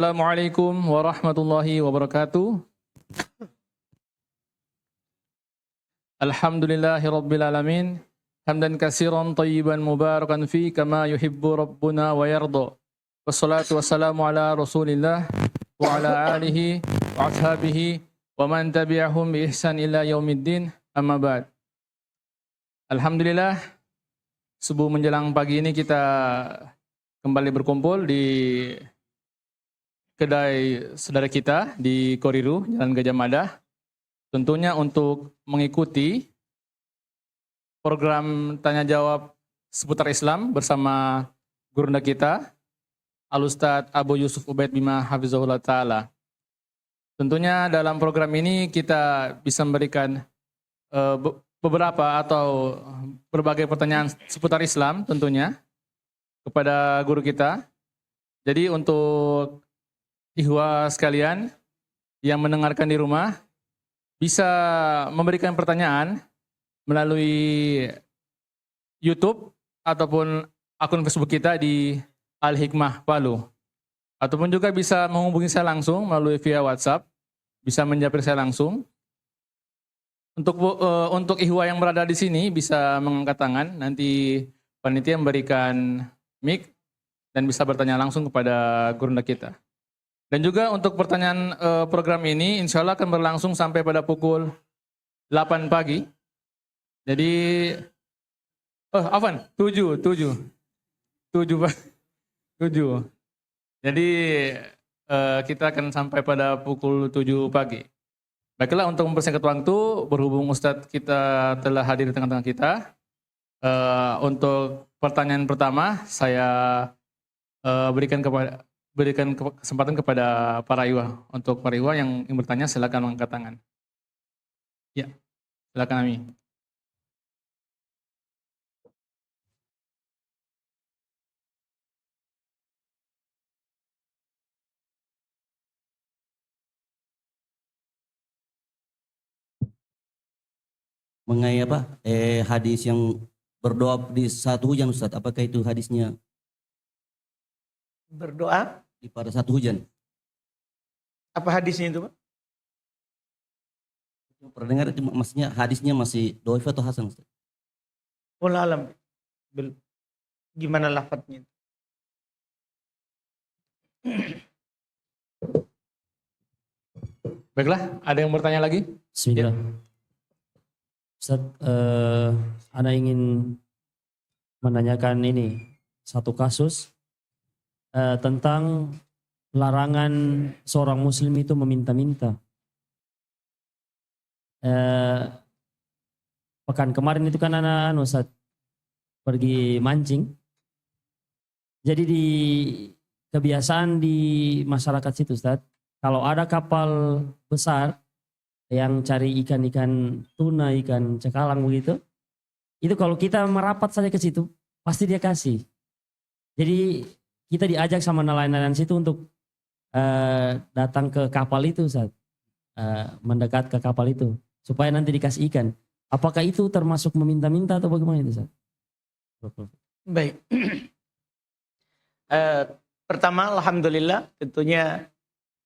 Assalamualaikum warahmatullahi wabarakatuh. Alhamdulillahi rabbil alamin. Hamdan katsiran thayyiban mubarakan fi kama yuhibbu rabbuna wa yarda. Wassalatu wassalamu ala Rasulillah wa ala alihi wa ashabihi wa man tabi'ahum bi ihsan ila yaumiddin. Amma ba'd. Alhamdulillah, subuh menjelang pagi ini kita kembali berkumpul di kedai saudara kita di Koriru, Jalan Gajah Mada. Tentunya untuk mengikuti program tanya jawab seputar Islam bersama gurunda kita, Al-Ustadz Abu Yusuf Ubaid Bima Hafizahullah Ta'ala. Tentunya dalam program ini kita bisa memberikan beberapa atau berbagai pertanyaan seputar Islam tentunya kepada guru kita. Jadi untuk ikhwah sekalian yang mendengarkan di rumah bisa memberikan pertanyaan melalui YouTube ataupun akun Facebook kita di Al-Hikmah Palu. Ataupun juga bisa menghubungi saya langsung melalui via WhatsApp, bisa menjawab saya langsung. Untuk ikhwah yang berada di sini bisa mengangkat tangan, nanti panitia memberikan mic dan bisa bertanya langsung kepada gurunda kita. Dan juga untuk pertanyaan program ini insya Allah akan berlangsung sampai pada pukul 8 pagi. Jadi, 7. Jadi kita akan sampai pada pukul 7 pagi. Baiklah, untuk mempersingkat waktu, berhubung Ustadz kita telah hadir di tengah-tengah kita, untuk pertanyaan pertama saya berikan kesempatan kepada para ikhwah. Untuk para ikhwah yang bertanya silakan mengangkat tangan. Ya, silakan Ami. Mengenai hadis yang berdoa di saat hujan, Ustaz, apakah itu hadisnya berdoa di pada saat hujan? apa hadisnya itu, Pak? Pernah dengar itu, maksudnya hadisnya masih dhaif atau hasan, Ustaz? Wallahu alam. Gimana lafadznya? Baiklah, ada yang bertanya lagi? Bismillah. Ustaz, Ana ingin menanyakan ini satu kasus tentang larangan seorang muslim itu meminta-minta. Pekan kemarin itu kan anak Ustaz pergi mancing. Jadi di kebiasaan di masyarakat situ, Ustaz, kalau ada kapal besar yang cari ikan-ikan tuna, ikan cekalang begitu, itu kalau kita merapat saja ke situ, pasti dia kasih. Jadi kita diajak sama nelayan-nelayan situ untuk datang ke kapal itu, Ustaz. Mendekat ke kapal itu, supaya nanti dikasih ikan. Apakah itu termasuk meminta-minta atau bagaimana itu, Ustaz? Baik. Pertama, alhamdulillah, tentunya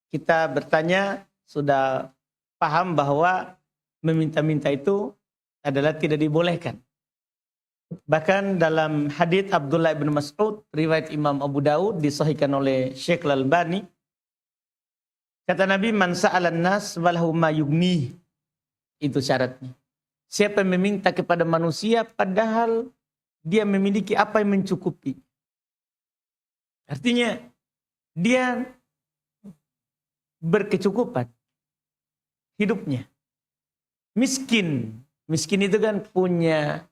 kita bertanya sudah paham bahwa meminta-minta itu adalah tidak dibolehkan. Bahkan dalam hadits Abdullah bin Mas'ud, riwayat Imam Abu Daud, disahihkan oleh Syekh Al-Albani, kata Nabi, man sa'alan nas walahu ma yugni. Itu syaratnya. Siapa yang meminta kepada manusia padahal dia memiliki apa yang mencukupi. Artinya dia berkecukupan hidupnya. Miskin itu kan punya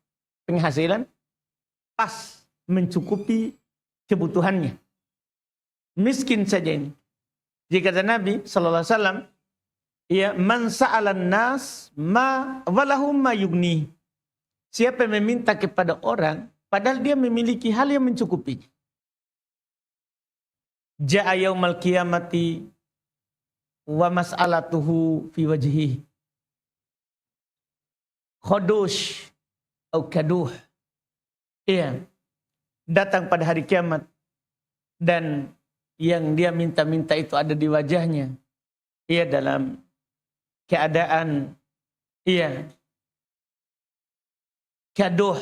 penghasilan pas mencukupi kebutuhannya. Miskin saja ini. Jika kata Nabi sallallahu alaihi wasallam, ya man sa'alan nas ma walahum ma yugni. Siapa yang meminta kepada orang padahal dia memiliki hal yang mencukupinya. Ja'a yaumal qiyamati wa mas'alatuhu fi wajhihi khadush atau kaduh. Iya, datang pada hari kiamat dan yang dia minta-minta itu ada di wajahnya, ia dalam keadaan kaduh.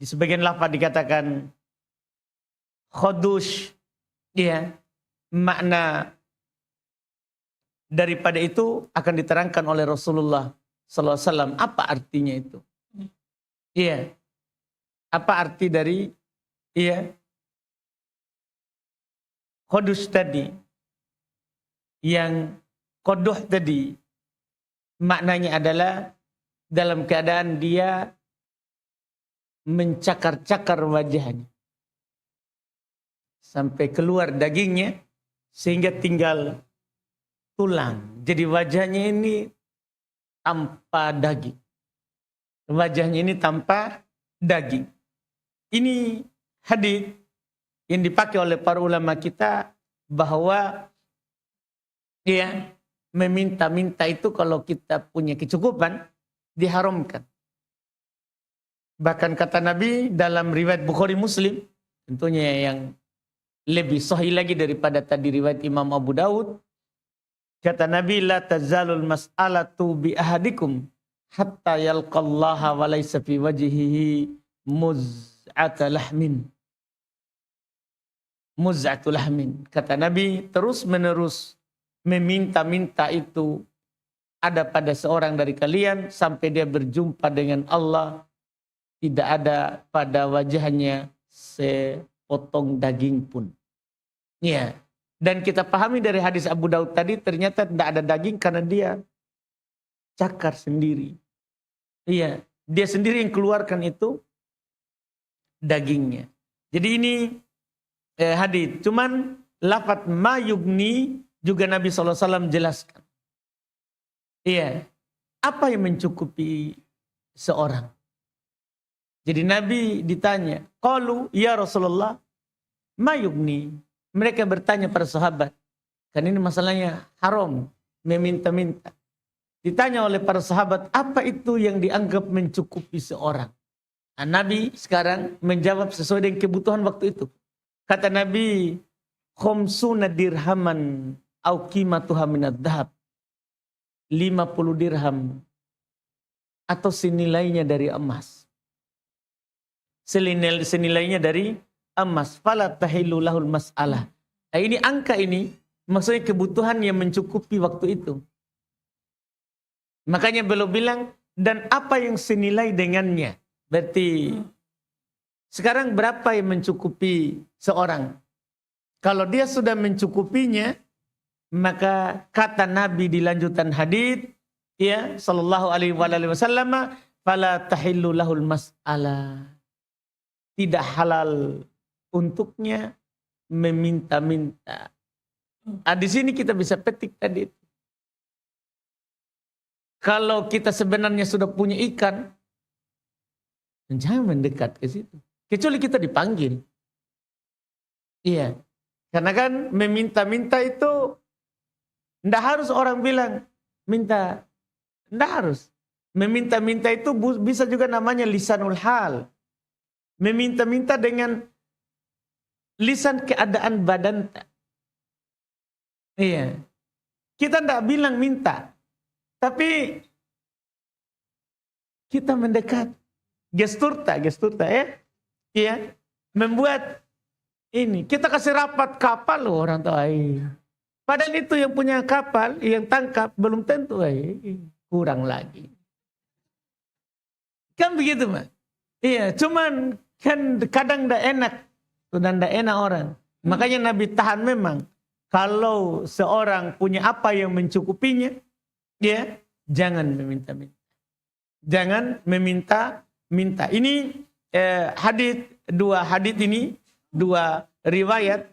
Di sebagian lafaz dikatakan khudush. Makna daripada itu akan diterangkan oleh Rasulullah sallallahu alaihi wasallam. Apa artinya itu? Apa arti dari khudush tadi? Yang kodoh tadi maknanya adalah dalam keadaan dia mencakar-cakar wajahnya sampai keluar dagingnya sehingga tinggal tulang. Jadi wajahnya ini tanpa daging. Wajahnya ini tanpa daging. Ini hadis yang dipakai oleh para ulama kita bahwa meminta-minta itu kalau kita punya kecukupan diharamkan. Bahkan kata Nabi dalam riwayat Bukhari Muslim, tentunya yang lebih sahih lagi daripada tadi riwayat Imam Abu Daud, kata Nabi, la tazalul mas'alatu bi ahadikum hatta yalqallaha wa laysa fi wajhihi muz'atu lahmin. Kata Nabi, terus menerus meminta-minta itu ada pada seorang dari kalian sampai dia berjumpa dengan Allah, tidak ada pada wajahnya sepotong daging pun. Dan kita pahami dari hadis Abu Daud tadi, ternyata tidak ada daging karena dia cakar sendiri. Dia sendiri yang keluarkan itu dagingnya. Jadi ini hadis. Cuman lafaz ma yugni juga Nabi SAW jelaskan. Apa yang mencukupi seorang? Jadi Nabi ditanya, qalu ya Rasulullah ma yugni. Mereka bertanya para sahabat, kan ini masalahnya haram, meminta-minta. Ditanya oleh para sahabat, apa itu yang dianggap mencukupi seorang? Nah, Nabi sekarang menjawab sesuai dengan kebutuhan waktu itu. Kata Nabi, khamsuna dirhaman au qimatuha minad dhahab. 50 dirham atau senilainya dari emas. Senilainya dari emas. Fala tahillu lahul mas'alah. Nah, ini angka ini maksudnya kebutuhan yang mencukupi waktu itu. Makanya beliau bilang, dan apa yang senilai dengannya. Berarti sekarang berapa yang mencukupi seorang? Kalau dia sudah mencukupinya, maka kata Nabi di lanjutan hadis, sallallahu alaihi wasallam, fala tahillu lahul mas'alah. Tidak halal untuknya meminta-minta. Di sini kita bisa petik tadi. Kalau kita sebenarnya sudah punya ikan, jangan mendekat ke situ. Kecuali kita dipanggil. Karena kan meminta-minta itu tidak harus orang bilang minta. Tidak harus. Meminta-minta itu bisa juga namanya lisanul hal. Meminta-minta dengan lisan keadaan badan. Kita tidak bilang minta. Tapi kita mendekat. Gesturta membuat ini. Kita kasih rapat kapal loh orang tahu. Padahal itu yang punya kapal, yang tangkap belum tentu. Kurang lagi. Kan begitu, Mas? Cuman kan kadang tidak enak. Sudah tidak enak orang. Makanya Nabi tahan memang. Kalau seorang punya apa yang mencukupinya, jangan meminta-minta. Jangan meminta-minta. Ini dua hadis ini, dua riwayat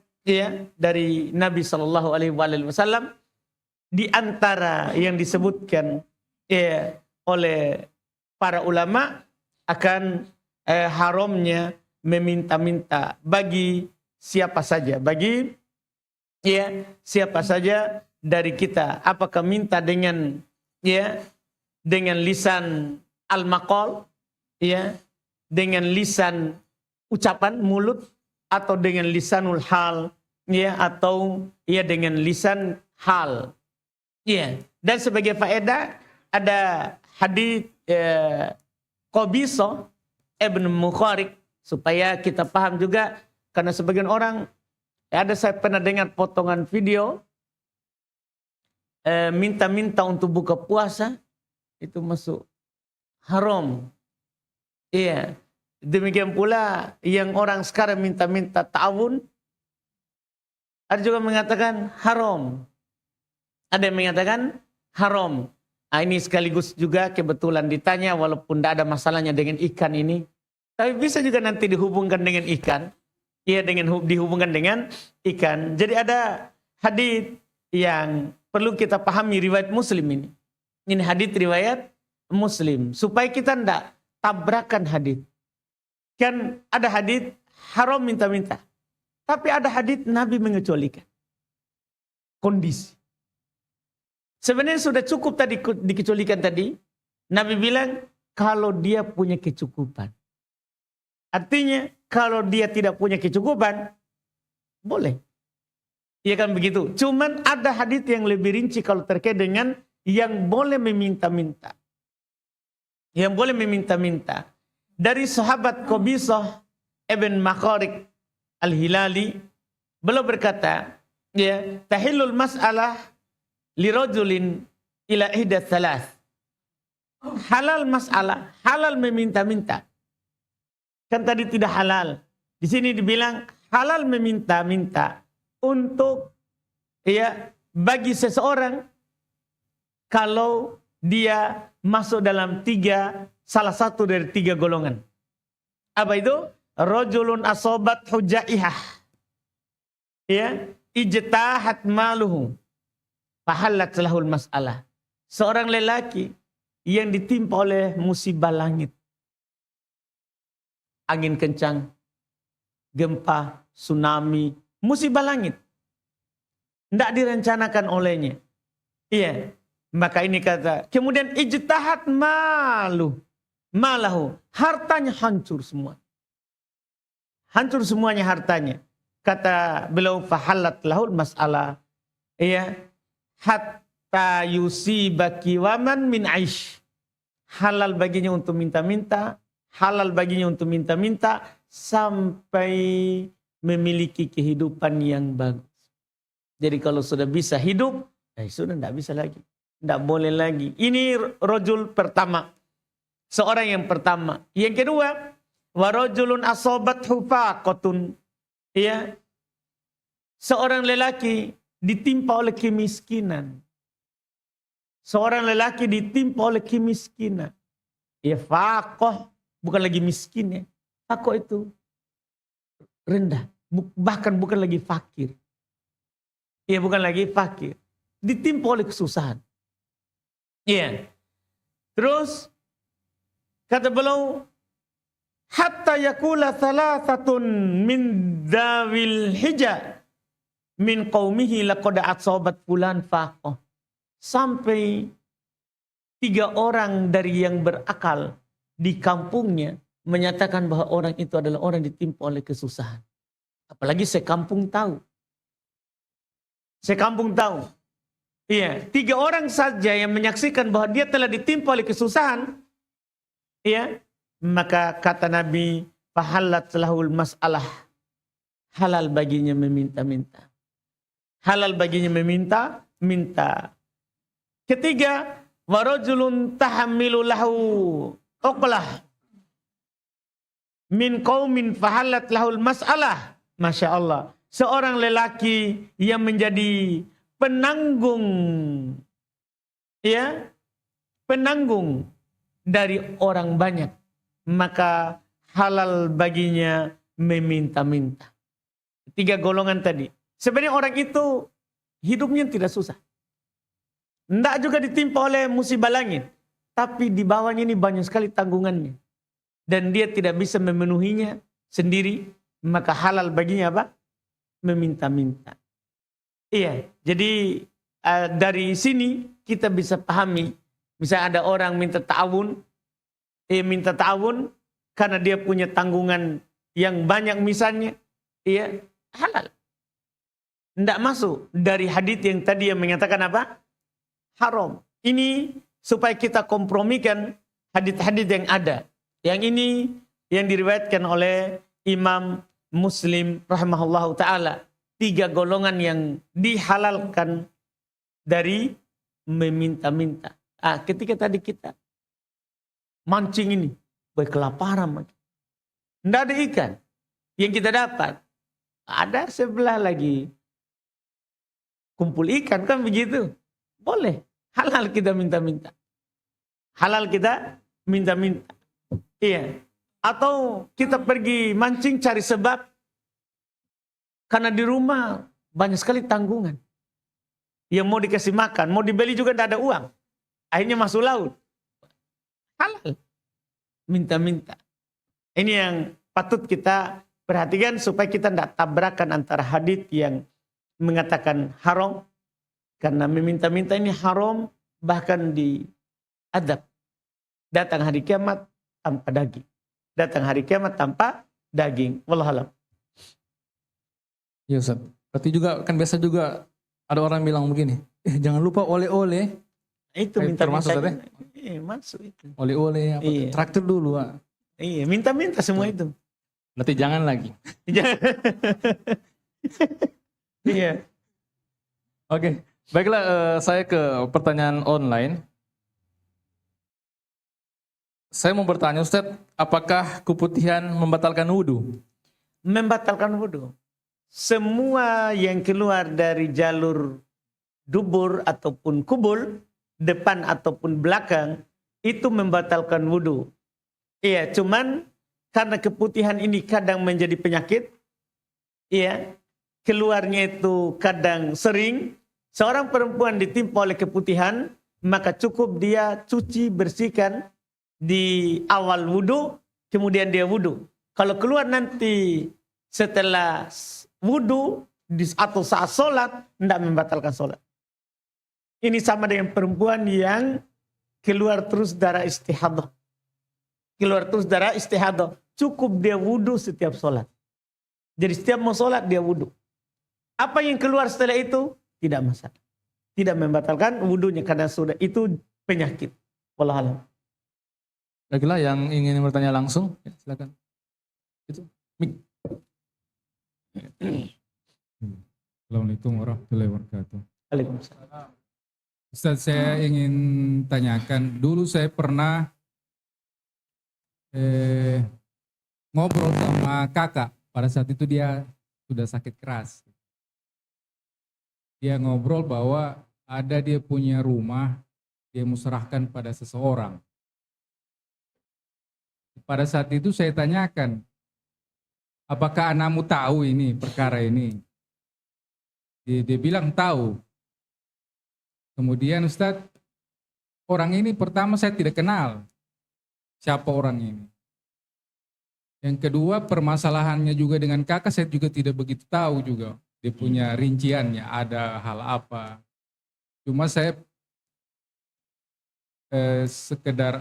dari Nabi Shallallahu Alaihi Wasallam. Di antara yang disebutkan oleh para ulama akan haramnya meminta-minta bagi siapa saja, siapa saja dari kita. Apakah minta dengan lisan al-maqal, dengan lisan ucapan mulut, atau dengan lisanul hal, ya, atau ya dengan lisan hal. Ya, dan sebagai faedah ada hadis Qabisah Ibn Mukharik, supaya kita paham juga, karena sebagian orang saya pernah dengar potongan video minta-minta untuk buka puasa itu masuk haram. Iya. Demikian pula yang orang sekarang minta-minta ta'awun, ada juga mengatakan haram. Ada yang mengatakan haram. Nah, ini sekaligus juga kebetulan ditanya, walaupun tidak ada masalahnya dengan ikan ini, tapi bisa juga nanti dihubungkan dengan ikan. Iya, dihubungkan dengan ikan. Jadi ada hadis yang perlu kita pahami, riwayat Muslim ini. Ini hadis riwayat Muslim, supaya kita tidak tabrakan hadis. Kan ada hadis haram minta-minta, tapi ada hadis Nabi mengecualikan kondisi. Sebenarnya sudah cukup tadi dikecualikan tadi. Nabi bilang kalau dia punya kecukupan. Artinya kalau dia tidak punya kecukupan, boleh. Iya kan begitu. Cuman ada hadis yang lebih rinci kalau terkait dengan yang boleh meminta-minta. Yang boleh meminta-minta. Dari sahabat Qabisah Ibn Mukharik Al-Hilali, beliau berkata, ya, tahillul mas'alah lirajulin ila ihda thalath. Halal masalah, halal meminta-minta. Kan tadi tidak halal. Di sini dibilang halal meminta-minta untuk ya bagi seseorang kalau dia masuk dalam salah satu dari 3 golongan. Apa itu? Rajulun asobat hujaihah. Ya, ijtahat maluhu. Fahallat lahul mas'alah. Seorang lelaki yang ditimpa oleh musibah langit. Angin kencang, gempa, tsunami, musibah langit. Tidak direncanakan olehnya. Iya. Maka ini kata, kemudian ijtahat malahu. Hartanya hancur semua. Hancur semuanya hartanya. Kata beliau, fahallat lahul mas'alah. Iya. Hatta yusibaki waman min aish. Halal baginya untuk minta-minta. Halal baginya untuk minta-minta. Sampai memiliki kehidupan yang bagus. Jadi kalau sudah bisa hidup, sudah tidak bisa lagi. Tidak boleh lagi. Ini rajul pertama. Seorang yang pertama. Yang kedua, warajulun asobat hufaqatun. Ya. Seorang lelaki ditimpa oleh kemiskinan. Seorang lelaki ditimpa oleh kemiskinan. Ya, faqah, bukan lagi miskin ya. Faqah itu rendah, bahkan bukan lagi fakir. Ya, bukan lagi fakir. Ditimpa oleh kesusahan. Iya. Terus kata beliau, hatta yakula thalathatun min dawil hija min qaumihi laqad asabat fulan faqah. Sampai 3 orang dari yang berakal di kampungnya menyatakan bahwa orang itu adalah orang ditimpa oleh kesusahan. Apalagi sekampung tahu. Sekampung tahu. Iya, 3 orang saja yang menyaksikan bahwa dia telah ditimpa oleh kesusahan. Iya, maka kata Nabi, fahallat lahul mas'alah. Halal baginya meminta-minta. Halal baginya meminta-minta. Ketiga, warajulun tahammilu lahu uqlah min qaumin fahallat lahul mas'alah. Masya Allah. Seorang lelaki yang menjadi penanggung, ya, penanggung dari orang banyak, maka halal baginya meminta-minta. 3 golongan tadi. Sebenarnya orang itu hidupnya tidak susah. Tidak juga ditimpa oleh musibah langit. Tapi di bawahnya ini banyak sekali tanggungannya. Dan dia tidak bisa memenuhinya sendiri. Maka halal baginya apa? Meminta-minta. Iya, jadi dari sini kita bisa pahami. Misalnya ada orang minta ta'awun. Minta ta'awun karena dia punya tanggungan yang banyak misalnya. Iya, halal. tidak masuk dari hadis yang tadi yang mengatakan apa? Haram. Ini supaya kita kompromikan hadis-hadis yang ada. Yang ini yang diriwayatkan oleh Imam Muslim rahimahullahu taala. 3 golongan yang dihalalkan dari meminta-minta. Ketika tadi kita mancing ini, kelaparan. Tidak ada ikan yang kita dapat. Ada sebelah lagi kumpul ikan, kan begitu. Boleh. Halal kita minta-minta. Halal kita minta-minta. Iya. Atau kita pergi mancing cari sebab. Karena di rumah banyak sekali tanggungan. Yang mau dikasih makan, mau dibeli juga tidak ada uang. Akhirnya masuk laut. Halal. Minta-minta. Ini yang patut kita perhatikan supaya kita tidak tabrakan antara hadis yang mengatakan haram. Karena meminta-minta ini haram, bahkan diadab. Datang hari kiamat tanpa daging. Datang hari kiamat tanpa daging. Wallahualam. Ya Ustaz. Berarti juga kan biasa juga ada orang bilang begini, jangan lupa oleh-oleh. Itu Termasuk minta-minta. Ustaz, Masuk itu. oleh-oleh apa? Iya. Traktir dulu. Pak. Iya, minta-minta semua itu. Berarti jangan lagi. Iya. Oke, baiklah saya ke pertanyaan online. Saya mau bertanya Ustaz, apakah keputihan membatalkan wudhu? Membatalkan wudhu. Semua yang keluar dari jalur dubur ataupun kubul, depan ataupun belakang, itu membatalkan wudhu. Iya, cuman karena keputihan ini kadang menjadi penyakit, iya, keluarnya itu kadang sering. Seorang perempuan ditimpa oleh keputihan, maka cukup dia cuci, bersihkan di awal wudhu, kemudian dia wudhu. Kalau keluar nanti setelah wudhu atau saat sholat, tidak membatalkan sholat. Ini sama dengan perempuan yang keluar terus darah istihadah. Keluar terus darah istihadah. Cukup dia wudhu setiap sholat. Jadi setiap mau sholat dia wudhu. Apa yang keluar setelah itu? Tidak masalah. Tidak membatalkan wudhunya karena sudah itu penyakit. Wallahualam. Baiklah yang ingin bertanya langsung, ya, silakan. Itu. Mik. Assalamualaikum warahmatullahi wabarakatuh. Waalaikumsalam. Ustaz, saya ingin tanyakan, dulu saya pernah ngobrol sama kakak. Pada saat itu dia sudah sakit keras. Dia ngobrol bahwa ada dia punya rumah, dia mau serahkan pada seseorang. Pada saat itu saya tanyakan, apakah anakmu tahu ini perkara ini? Dia bilang tahu. Kemudian Ustadz, orang ini pertama saya tidak kenal siapa orang ini. Yang kedua permasalahannya juga dengan kakak saya juga tidak begitu tahu juga. Dia punya rinciannya, ada hal apa. Cuma saya sekedar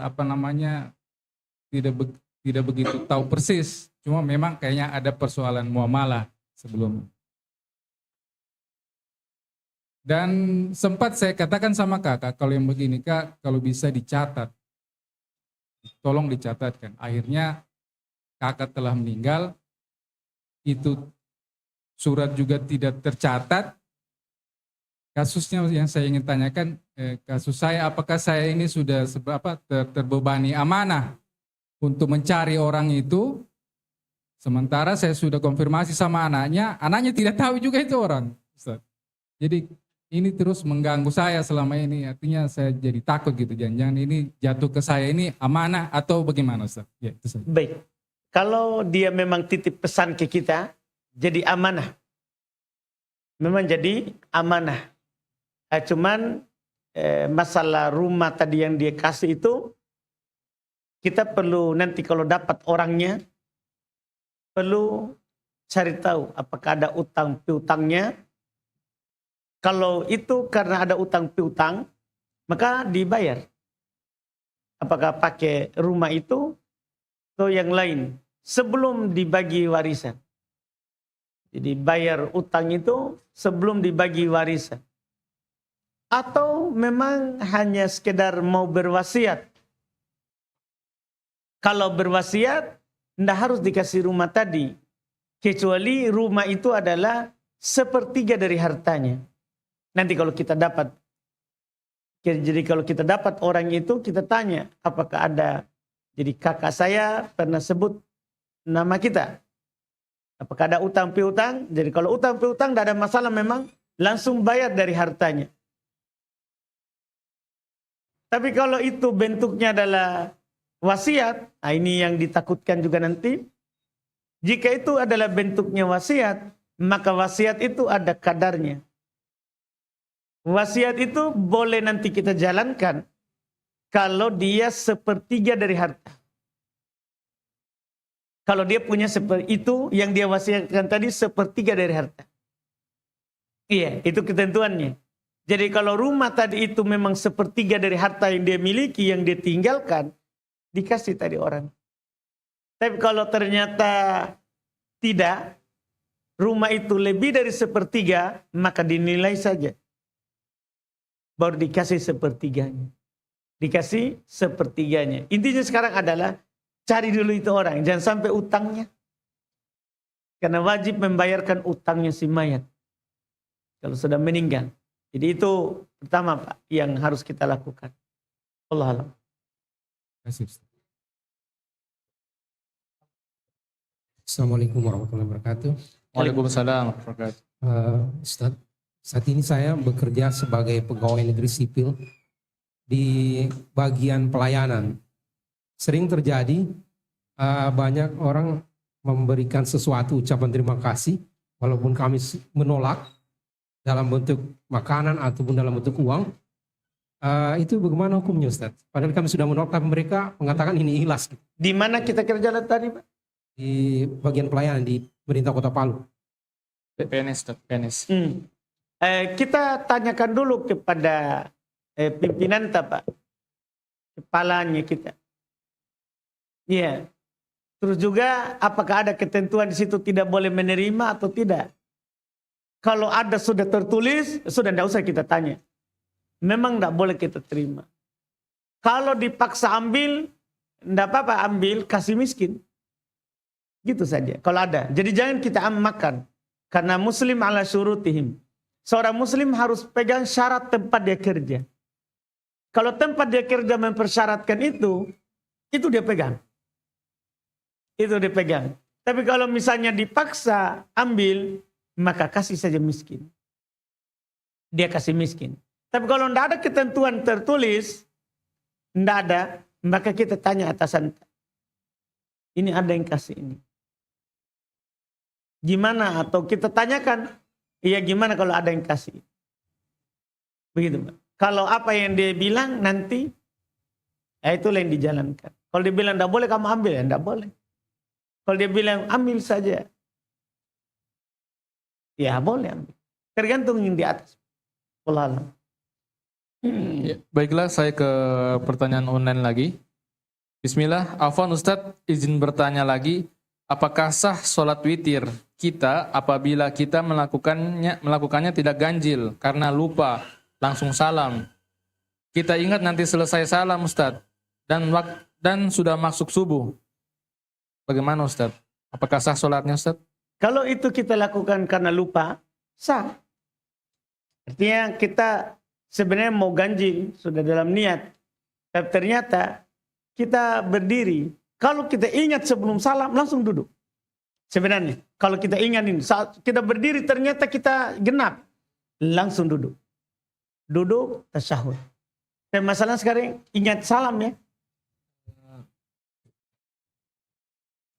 tidak begitu tahu persis. Cuma memang kayaknya ada persoalan muamalah sebelumnya. Dan sempat saya katakan sama kakak, kalau yang begini kak, kalau bisa dicatat, tolong dicatatkan. Akhirnya kakak telah meninggal, itu surat juga tidak tercatat. Kasusnya yang saya ingin tanyakan, kasus saya, apakah saya ini sudah terbebani amanah untuk mencari orang itu, sementara saya sudah konfirmasi sama anaknya tidak tahu juga itu orang. Ustaz. Jadi ini terus mengganggu saya selama ini, artinya saya jadi takut gitu, jangan-jangan ini jatuh ke saya ini amanah atau bagaimana Ustaz? Ya, itu saja. Baik, kalau dia memang titip pesan ke kita, jadi amanah. Memang jadi amanah. Cuman masalah rumah tadi yang dia kasih itu, kita perlu nanti kalau dapat orangnya, perlu cari tahu apakah ada utang piutangnya. Kalau itu karena ada utang piutang, maka dibayar. Apakah pakai rumah itu atau yang lain sebelum dibagi warisan. Jadi bayar utang itu sebelum dibagi warisan. Atau memang hanya sekedar mau berwasiat. Kalau berwasiat, tidak harus dikasih rumah tadi. Kecuali rumah itu adalah sepertiga dari hartanya. Nanti kalau kita dapat. Jadi kalau kita dapat orang itu, kita tanya. Apakah ada, jadi kakak saya pernah sebut nama kita. Apakah ada utang piutang? Jadi kalau utang piutang tidak ada masalah, memang langsung bayar dari hartanya. Tapi kalau itu bentuknya adalah wasiat, nah ini yang ditakutkan juga nanti. Jika itu adalah bentuknya wasiat, maka wasiat itu ada kadarnya. Wasiat itu boleh nanti kita jalankan kalau dia sepertiga dari harta. Kalau dia punya seperti itu, yang dia wasiatkan tadi sepertiga dari harta. Iya, itu ketentuannya. Jadi kalau rumah tadi itu memang sepertiga dari harta yang dia miliki, yang dia tinggalkan, dikasih tadi orang. Tapi kalau ternyata tidak, rumah itu lebih dari sepertiga, maka dinilai saja. Baru dikasih sepertiganya. Dikasih sepertiganya. Intinya sekarang adalah cari dulu itu orang, jangan sampai utangnya. Karena wajib membayarkan utangnya si mayat. Kalau sudah meninggal. Jadi itu pertama Pak, yang harus kita lakukan. Allah alam. Terima kasih, Ustaz. Assalamualaikum warahmatullahi wabarakatuh. Waalaikumsalam warahmatullahi wabarakatuh. Ustaz, saat ini saya bekerja sebagai pegawai negeri sipil di bagian pelayanan. Sering terjadi banyak orang memberikan sesuatu ucapan terima kasih, walaupun kami menolak dalam bentuk makanan ataupun dalam bentuk uang. Itu bagaimana hukumnya Ustaz? Padahal kami sudah menolak, tapi mereka mengatakan ini ikhlas. Di mana kita kerja tadi Pak? Di bagian pelayanan di pemerintah Kota Palu. PNS, Ustaz, PNS. Kita tanyakan dulu kepada pimpinan Pak, kepalanya kita. Iya. Terus juga apakah ada ketentuan di situ tidak boleh menerima atau tidak? Kalau ada sudah tertulis, sudah tidak usah kita tanya. Memang tidak boleh kita terima. Kalau dipaksa ambil, tidak apa-apa ambil, kasih miskin. Gitu saja. Kalau ada. Jadi jangan kita makan. Karena muslim ala syurutihim. Seorang muslim harus pegang syarat tempat dia kerja. Kalau tempat dia kerja mempersyaratkan itu dia pegang. Itu dia pegang. Tapi kalau misalnya dipaksa ambil, maka kasih saja miskin. Dia kasih miskin. Tapi kalau tidak ada ketentuan tertulis, tidak ada, maka kita tanya atasan. Ini ada yang kasih ini. Gimana? Atau kita tanyakan, iya gimana kalau ada yang kasih? Begitu Pak. Kalau apa yang dia bilang nanti, itulah yang dijalankan. Kalau dia bilang tidak boleh kamu ambil, ya tidak boleh. Kalau dia bilang ambil saja, ya boleh ambil. Tergantung yang di atas. Allah alam. Ya, baiklah, saya ke pertanyaan online lagi. Bismillah, Afwan Ustadz izin bertanya lagi, apakah sah sholat witir kita apabila kita melakukannya tidak ganjil karena lupa langsung salam? Kita ingat nanti selesai salam Ustadz dan sudah masuk subuh. Bagaimana Ustadz? Apakah sah sholatnya Ustadz? Kalau itu kita lakukan karena lupa, sah. Artinya kita sebenarnya mau ganjil, sudah dalam niat. Tapi ternyata kita berdiri. Kalau kita ingat sebelum salam, langsung duduk. Sebenarnya, kalau kita ingat ini, saat kita berdiri ternyata kita genap. Langsung duduk. Duduk, tasyahud. Dan masalah sekarang, ingat salam ya.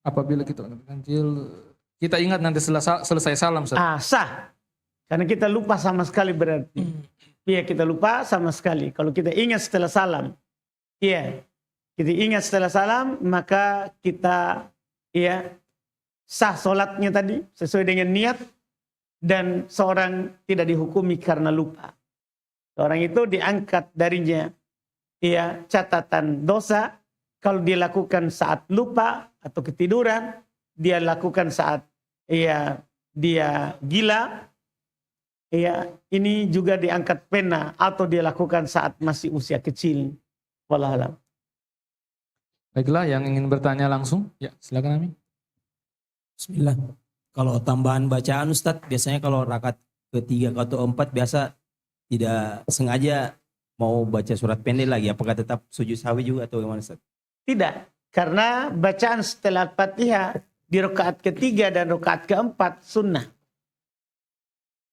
Apabila kita ganjil, kita ingat nanti selesai salam Ustadz. Sah. Karena kita lupa sama sekali berarti. Iya, kita lupa sama sekali. Kalau kita ingat setelah salam. Iya. Kita ingat setelah salam, maka kita sah sholatnya tadi sesuai dengan niat. Dan seorang tidak dihukumi karena lupa. Seorang itu diangkat darinya catatan dosa. Kalau dia lakukan saat lupa atau ketiduran, dia lakukan saat dia gila, ya ini juga diangkat pena atau dia lakukan saat masih usia kecil. Wallahualam. Baiklah, yang ingin bertanya langsung, ya silakan Ami. Bismillah. Kalau tambahan bacaan Ustadz, biasanya kalau rakaat ketiga atau keempat biasa tidak sengaja mau baca surat pendek lagi. Apakah tetap sujud sahwi juga atau gimana Ustadz? Tidak, karena bacaan setelah Fatihah di rakaat ketiga dan rakaat keempat sunnah.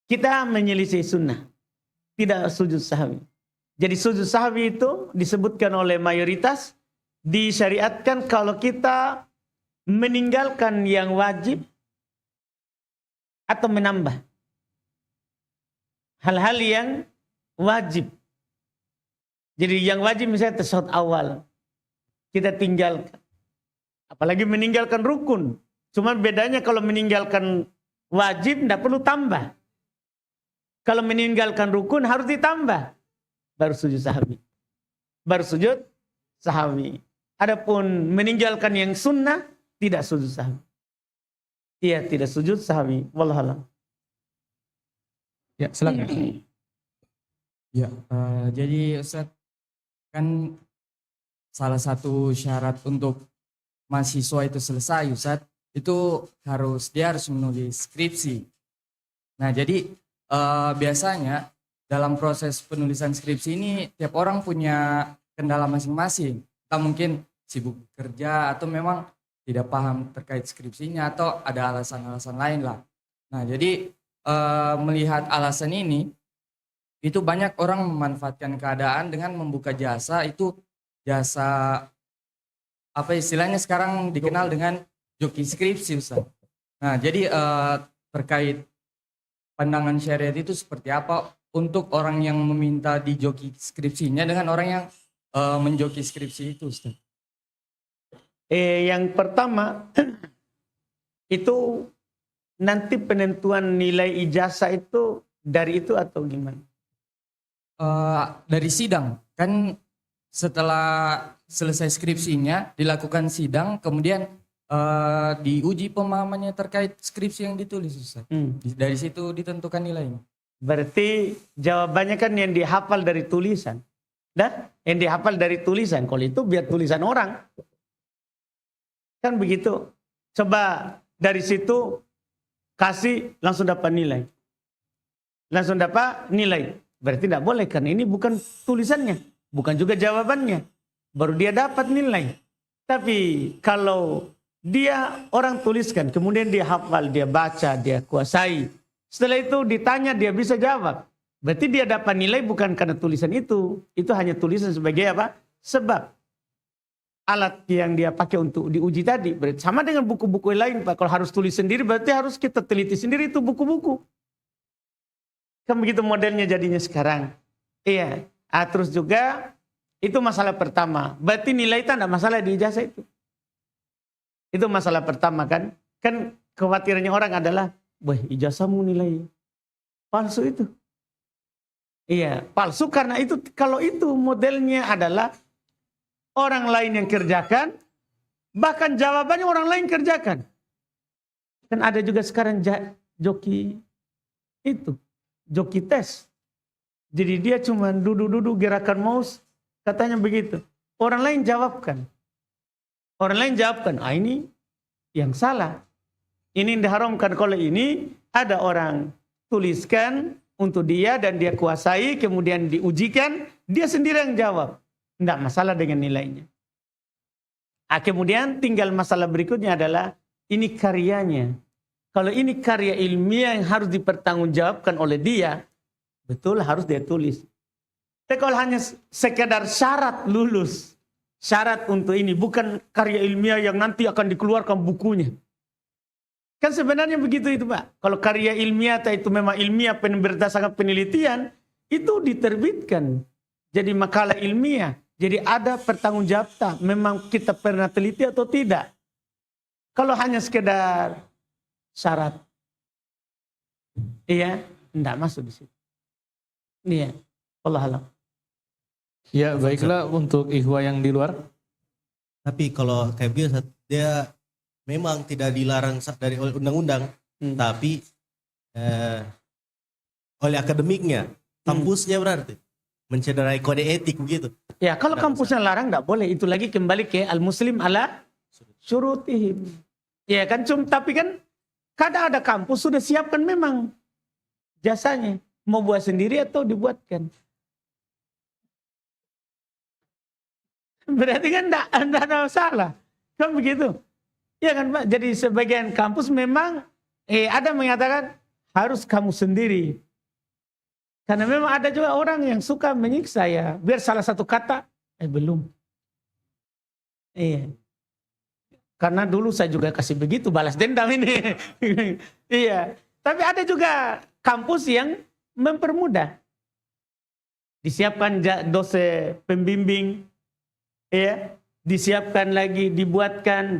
Kita menyelisih sunnah, tidak sujud sahwi. Jadi sujud sahwi itu disebutkan oleh mayoritas disyariatkan kalau kita meninggalkan yang wajib atau menambah hal-hal yang wajib. Jadi yang wajib misalnya tasyahud awal kita tinggalkan. Apalagi meninggalkan rukun. Cuma bedanya kalau meninggalkan wajib tidak perlu tambah. Kalau meninggalkan rukun harus ditambah. Baru sujud sahwi. Baru sujud sahwi. Adapun meninggalkan yang sunnah tidak sujud sahwi. Iya, tidak sujud sahwi. Wallahualam. Ya, silakan. Ya, jadi Ustadz, kan salah satu syarat untuk mahasiswa itu selesai Ustadz, itu dia harus menulis skripsi. Nah jadi biasanya dalam proses penulisan skripsi ini tiap orang punya kendala masing-masing. Kita mungkin sibuk kerja atau memang tidak paham terkait skripsinya atau ada alasan-alasan lain lah. Nah jadi melihat alasan ini, itu banyak orang memanfaatkan keadaan dengan membuka jasa, itu jasa apa istilahnya sekarang dikenal dengan joki skripsi Ustaz. Nah jadi terkait pandangan syariat itu seperti apa untuk orang yang meminta di joki skripsinya dengan orang yang menjoki skripsi itu Ustaz? Yang pertama itu nanti penentuan nilai ijazah itu dari itu atau gimana? Dari sidang kan, setelah selesai skripsinya dilakukan sidang, kemudian diuji pemahamannya terkait skripsi yang ditulis Ustaz. Dari situ ditentukan nilainya. Berarti jawabannya kan yang dihafal dari tulisan. Dah, yang dihafal dari tulisan. Kalau itu biar tulisan orang. Kan begitu. Coba dari situ kasih langsung dapat nilai. Langsung dapat nilai. Berarti tidak boleh karena ini bukan tulisannya. Bukan juga jawabannya. Baru dia dapat nilai. Tapi kalau dia orang tuliskan, kemudian dia hafal, dia baca, dia kuasai. Setelah itu ditanya dia bisa jawab. Berarti dia dapat nilai bukan karena tulisan itu. Itu hanya tulisan sebagai apa? Sebab alat yang dia pakai untuk diuji tadi. Berarti sama dengan buku-buku lain Pak. Kalau harus tulis sendiri berarti harus kita teliti sendiri itu buku-buku. Kan begitu modelnya jadinya sekarang. Iya. Terus juga itu masalah pertama. Berarti nilai itu tidak masalah di ijazah itu. Itu masalah pertama kan. Kan kekhawatirannya orang adalah, wah ijazahmu nilai palsu itu. Iya, palsu karena itu kalau itu modelnya adalah orang lain yang kerjakan, bahkan jawabannya orang lain kerjakan. Kan ada juga sekarang joki itu, joki tes. Jadi dia cuma duduk-duduk gerakan mouse, katanya begitu. Orang lain jawabkan. Orang lain jawabkan, ini yang salah. Ini yang diharamkan. Kalau ini ada orang tuliskan untuk dia dan dia kuasai, kemudian diujikan, dia sendiri yang jawab. Tidak masalah dengan nilainya. Kemudian tinggal masalah berikutnya adalah ini karyanya. Kalau ini karya ilmiah yang harus dipertanggungjawabkan oleh dia, betul harus dia tulis. Tapi kalau hanya sekedar syarat lulus, syarat untuk ini, bukan karya ilmiah yang nanti akan dikeluarkan bukunya. Kan sebenarnya begitu itu Pak. Kalau karya ilmiah itu memang ilmiah berdasarkan penelitian, itu diterbitkan. Jadi makalah ilmiah. Jadi ada pertanggungjawaban. Memang kita pernah teliti atau tidak. Kalau hanya sekedar syarat. Iya, tidak masuk di situ. Iya, Wallahualam. Ya, baiklah untuk ikhwah yang di luar. Tapi kalau kayak begitu dia memang tidak dilarang dari undang-undang, tapi oleh akademiknya, kampusnya berarti mencederai kode etik begitu. Ya, kalau kampusnya larang enggak boleh. Itu lagi kembali ke al-muslim ala syurutihim. Ya kan, tapi kan kadang ada kampus sudah siapkan memang jasanya. Mau buat sendiri atau dibuatkan. Berarti kan enggak ada masalah. Kan begitu. Ya kan Pak, jadi sebagian kampus memang ada mengatakan harus kamu sendiri. Karena memang ada juga orang yang suka menyiksa ya. Biar salah satu kata, belum. Iya. Karena dulu saya juga kasih begitu, balas dendam ini. Iya. Tapi ada juga kampus yang mempermudah. Disiapkan dosen pembimbing. Ya. Disiapkan lagi, dibuatkan.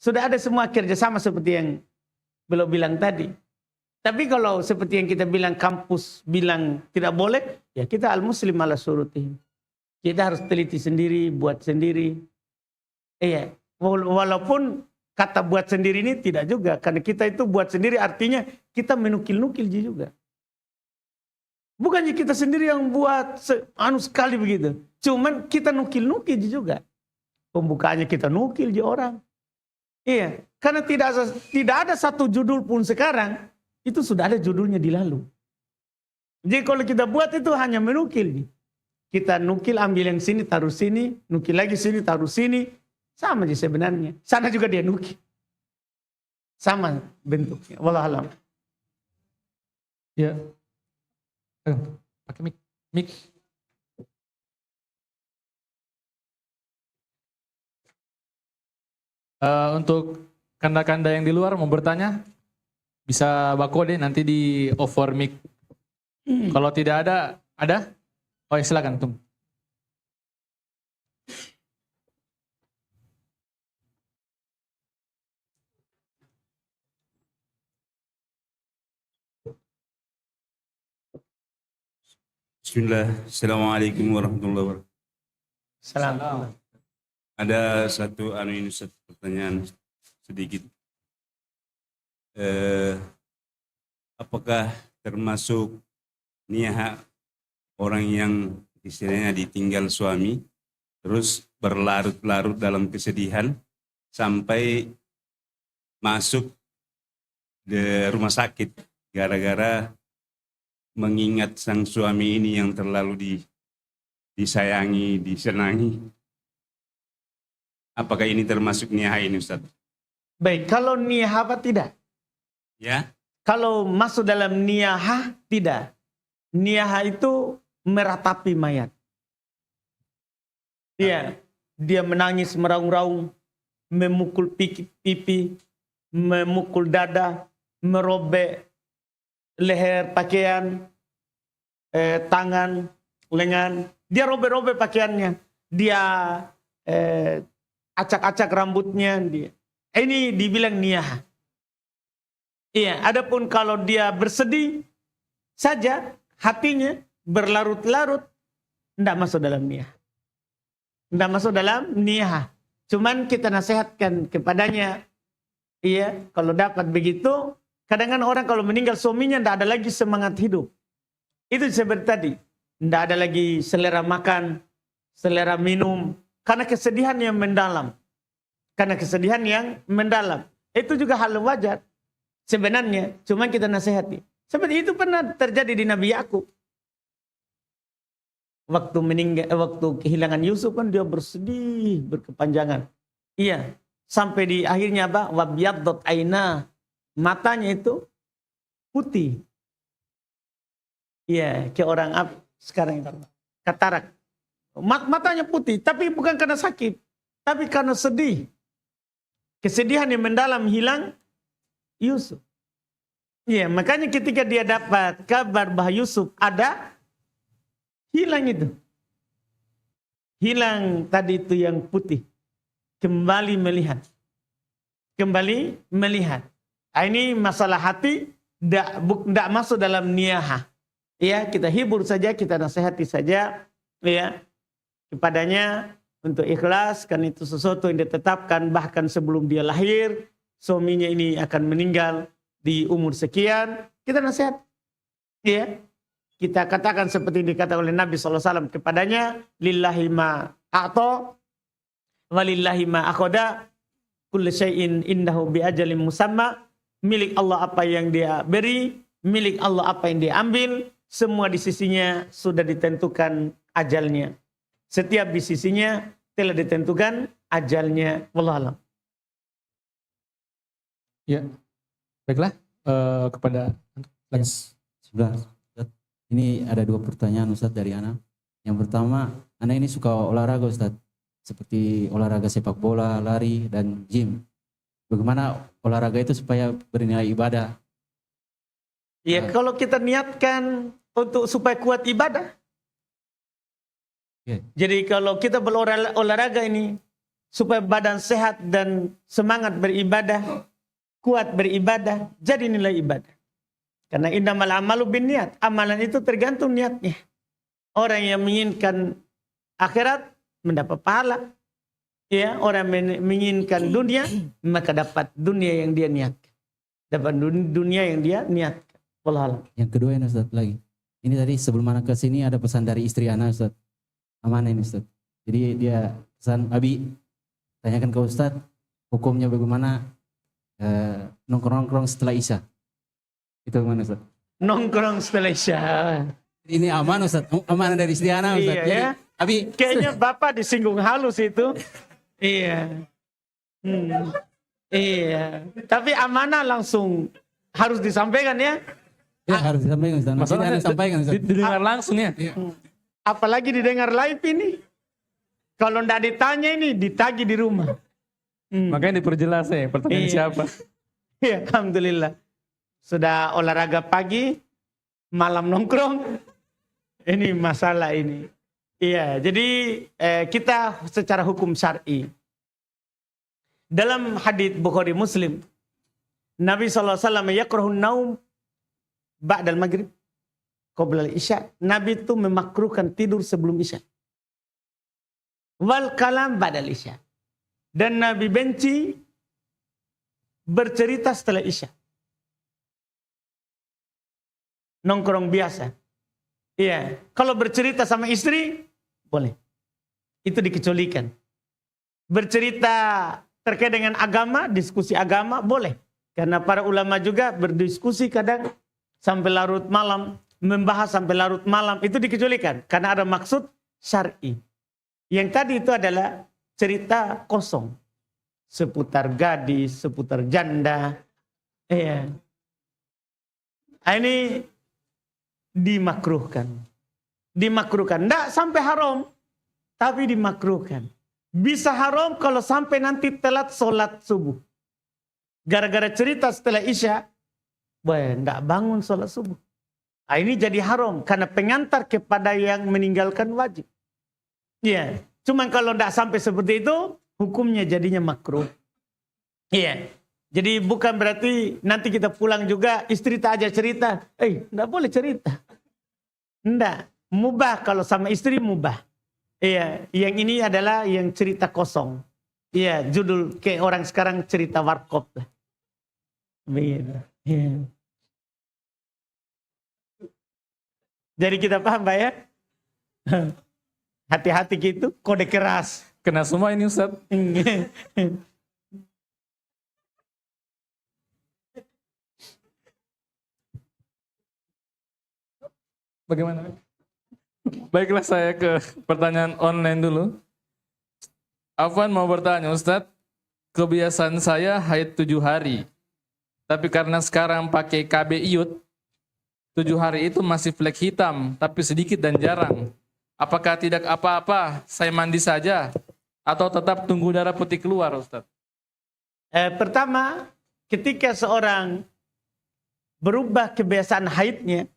Sudah ada semua kerjasama seperti yang beliau bilang tadi. Tapi kalau seperti yang kita bilang kampus bilang tidak boleh, ya kita al-muslim ala syurutihim. Kita harus teliti sendiri, buat sendiri. Iya, walaupun kata buat sendiri ini tidak juga. Karena kita itu buat sendiri artinya kita menukil-nukil juga. Bukannya kita sendiri yang buat sekali begitu. Cuman kita nukil-nukil juga. Pembukaannya kita nukil di orang. Iya, karena tidak ada satu judul pun sekarang. Itu sudah ada judulnya di lalu. Jadi kalau kita buat itu hanya menukil. Kita nukil, ambil yang sini, taruh sini. Nukil lagi sini, taruh sini. Sama aja sebenarnya. Sana juga dia nukil. Sama bentuknya. Wallahualam. Ya. Pakai mic. Untuk kanda-kanda yang di luar mau bertanya, bisa bakode nanti di offer mic. Kalau tidak ada? Oh ya silakan Tum. Bismillah, Assalamualaikum warahmatullahi wabarakatuh. Salam. Ada satu pertanyaan sedikit. Apakah termasuk niat orang yang istilahnya ditinggal suami terus berlarut-larut dalam kesedihan sampai masuk ke rumah sakit gara-gara mengingat sang suami ini yang terlalu disayangi, disenangi. Apakah ini termasuk niyah ini Ustaz? Baik, kalau niyah apa tidak? Ya. Kalau masuk dalam niyah tidak. Niyah itu meratapi mayat. Dia menangis meraung-raung, memukul pipi, memukul dada, merobek leher pakaian, tangan, lengan. Dia robek-robek pakaiannya. Dia acak-acak rambutnya. Ini dibilang niyah. Iya, adapun kalau dia bersedih saja, hatinya berlarut-larut, tidak masuk dalam niyah. Tidak masuk dalam niyah. Cuman kita nasihatkan kepadanya, iya, kalau dapat begitu, kadang-kadang orang kalau meninggal suaminya tidak ada lagi semangat hidup. Itu seperti tadi, tidak ada lagi selera makan, selera minum, karena kesedihan yang mendalam. Karena kesedihan yang mendalam. Itu juga hal wajar. Sebenarnya, cuma kita nasihati. Seperti itu pernah terjadi di Nabi Yakub. Waktu kehilangan Yusuf kan dia bersedih, berkepanjangan. Iya, sampai di akhirnya apa? Wabyaddat aina. Matanya itu putih. Iya, kayak orang sekarang itu. Katarak. Matanya putih, tapi bukan karena sakit. Tapi karena sedih. Kesedihan yang mendalam hilang Yusuf. Iya, makanya ketika dia dapat kabar bahwa Yusuf ada, hilang itu. Hilang tadi itu yang putih. Kembali melihat. Kembali melihat. Ini masalah hati, tidak masuk dalam niyah. Ya, kita hibur saja, kita nasihati saja, ya, kepadanya untuk ikhlas, kan itu sesuatu yang ditetapkan bahkan sebelum dia lahir, suaminya ini akan meninggal di umur sekian, kita nasihat. Ya. Kita katakan seperti dikatakan oleh Nabi SAW kepadanya, lillahi ma a'ta walillahi ma akhada kullu syai'in indahu bi ajalin musamma. Milik Allah apa yang dia beri, milik Allah apa yang dia ambil, semua di sisinya sudah ditentukan ajalnya. Setiap di sisinya telah ditentukan ajalnya. Wallahu a'lam. Ya, baiklah kepada Sudah. Ini ada 2 pertanyaan Ustadz dari Ana. Yang pertama, Ana ini suka olahraga Ustadz. Seperti olahraga sepak bola, lari, dan gym. Bagaimana olahraga itu supaya bernilai ibadah? Ya, kalau kita niatkan untuk supaya kuat ibadah. Ya. Jadi kalau kita berolahraga ini supaya badan sehat dan semangat beribadah, kuat beribadah, jadi nilai ibadah. Karena innamal amalu binniat, amalan itu tergantung niatnya. Orang yang menginginkan akhirat mendapat pahala. Ya, orang menginginkan dunia maka dapat dunia yang dia niatkan. Dapat dunia yang dia niatkan. Wallahu a'lam. Yang kedua ini Ustadz lagi. Ini tadi sebelum Ana ke sini ada pesan dari istri Ana Ustadz. Amanah ini Ustadz. Jadi dia pesan, Abi tanyakan ke Ustadz hukumnya bagaimana nongkrong-nongkrong setelah Isya. Itu gimana Ustaz? Nongkrong setelah Isya. Ini aman Ustaz, amanah dari istri Ana Ustaz. Iya, Jadi, ya. Abi, Kayaknya Bapak disinggung halus itu. Iya. Iya. Tapi amanah langsung harus disampaikan ya. ya harus disampaikan Ustaz. Maksudnya harus disampaikan Ustaz. didengar langsung ya. Apalagi didengar live ini. Kalau ndak ditanya ini ditagi di rumah. Makanya diperjelas ya pertanyaan Iya. siapa. Iya, alhamdulillah. Sudah olahraga pagi, malam nongkrong. Ini masalah ini. Iya, jadi kita secara hukum syar'i. Dalam hadits Bukhari Muslim, Nabi SAW yakrahun naum ba'dal maghrib qabla isya. Nabi itu memakruhkan tidur sebelum isya. Wal kalam ba'dal isya. Dan Nabi benci bercerita setelah isya. Nongkrong biasa. Iya, kalau bercerita sama istri boleh. Itu dikecualikan. Bercerita terkait dengan agama, diskusi agama boleh. Karena para ulama juga berdiskusi kadang sampai larut malam, membahas sampai larut malam, itu dikecualikan karena ada maksud syar'i. Yang tadi itu adalah cerita kosong seputar gadis, seputar janda. Iya. Ini dimakruhkan. Dimakruhkan. Tidak sampai haram, tapi dimakruhkan. Bisa haram kalau sampai nanti telat sholat subuh. Gara-gara cerita setelah isya, tidak bangun sholat subuh. Nah, ini jadi haram karena pengantar kepada yang meninggalkan wajib. Iya. Cuman kalau tidak sampai seperti itu, hukumnya jadinya makruh. Iya. Jadi bukan berarti nanti kita pulang juga istri tak aja cerita. Tidak boleh cerita. Tidak. Mubah kalau sama istri mubah. Iya. Yang ini adalah yang cerita kosong. Iya. Judul kayak orang sekarang cerita warkop lah. Begitu. Iya. Jadi kita paham Pak ya? Hati-hati gitu, kode keras. Kena semua ini Ustaz. Bagaimana? Baiklah saya ke pertanyaan online dulu. Afwan mau bertanya Ustadz, kebiasaan saya haid 7 hari. Tapi karena sekarang pakai KB iud, 7 hari itu masih flek hitam, tapi sedikit dan jarang. Apakah tidak apa-apa, saya mandi saja? Atau tetap tunggu darah putih keluar Ustadz? Pertama, ketika seorang berubah kebiasaan haidnya,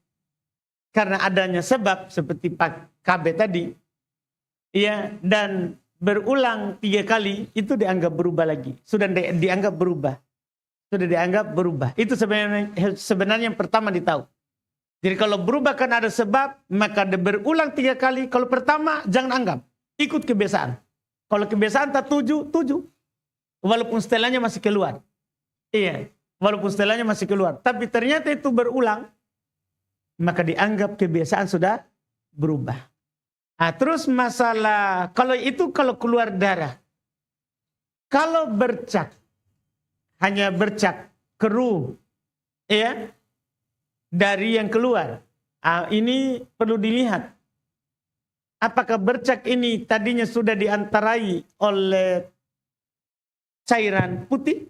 karena adanya sebab seperti Pak KB tadi, ya, dan berulang 3 kali, itu dianggap berubah lagi. Sudah dianggap berubah. Sudah dianggap berubah. Itu sebenarnya yang pertama ditahu. Jadi kalau berubah karena ada sebab, maka berulang 3 kali. Kalau pertama, jangan anggap. Ikut kebiasaan. Kalau kebiasaan tak tuju. Walaupun setelahnya masih keluar. Iya. Walaupun setelahnya masih keluar. Tapi ternyata itu berulang. Maka dianggap kebiasaan sudah berubah. Nah, terus masalah, kalau keluar darah. Kalau bercak, hanya bercak, keruh, ya, dari yang keluar. Ini perlu dilihat. Apakah bercak ini tadinya sudah diantarai oleh cairan putih?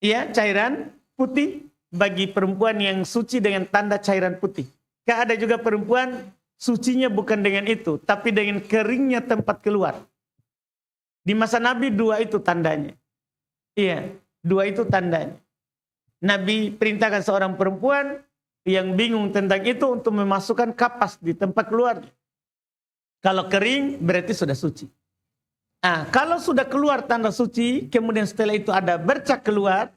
Ya, cairan putih bagi perempuan yang suci dengan tanda cairan putih. Ada juga perempuan sucinya bukan dengan itu, tapi dengan keringnya tempat keluar. Di masa Nabi 2 itu tandanya. Iya, 2 itu tandanya. Nabi perintahkan seorang perempuan yang bingung tentang itu untuk memasukkan kapas di tempat keluar. Kalau kering berarti sudah suci. Kalau sudah keluar tanda suci, kemudian setelah itu ada bercak keluar,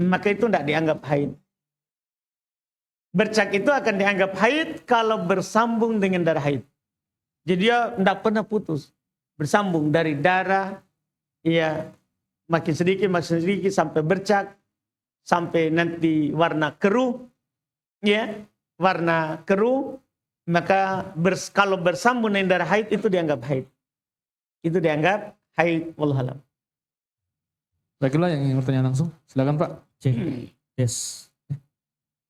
maka itu tidak dianggap haid. Bercak itu akan dianggap haid kalau bersambung dengan darah haid. Jadi dia tidak pernah putus. Bersambung dari darah, ya makin sedikit sampai bercak, sampai nanti warna keruh, ya warna keruh, maka kalau bersambung dengan darah haid itu dianggap haid. Itu dianggap haid, wallahu alam. Baiklah yang ingin bertanya langsung, silakan Pak. Cek. Yes.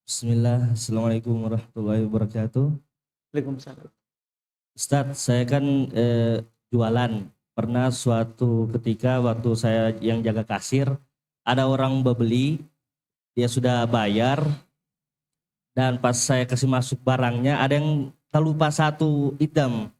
Bismillah. Assalamualaikum warahmatullahi wabarakatuh. Waalaikumsalam. Ustadz, saya kan jualan. Pernah suatu ketika waktu saya yang jaga kasir, ada orang membeli, dia sudah bayar, dan pas saya kasih masuk barangnya, ada yang terlupa satu item.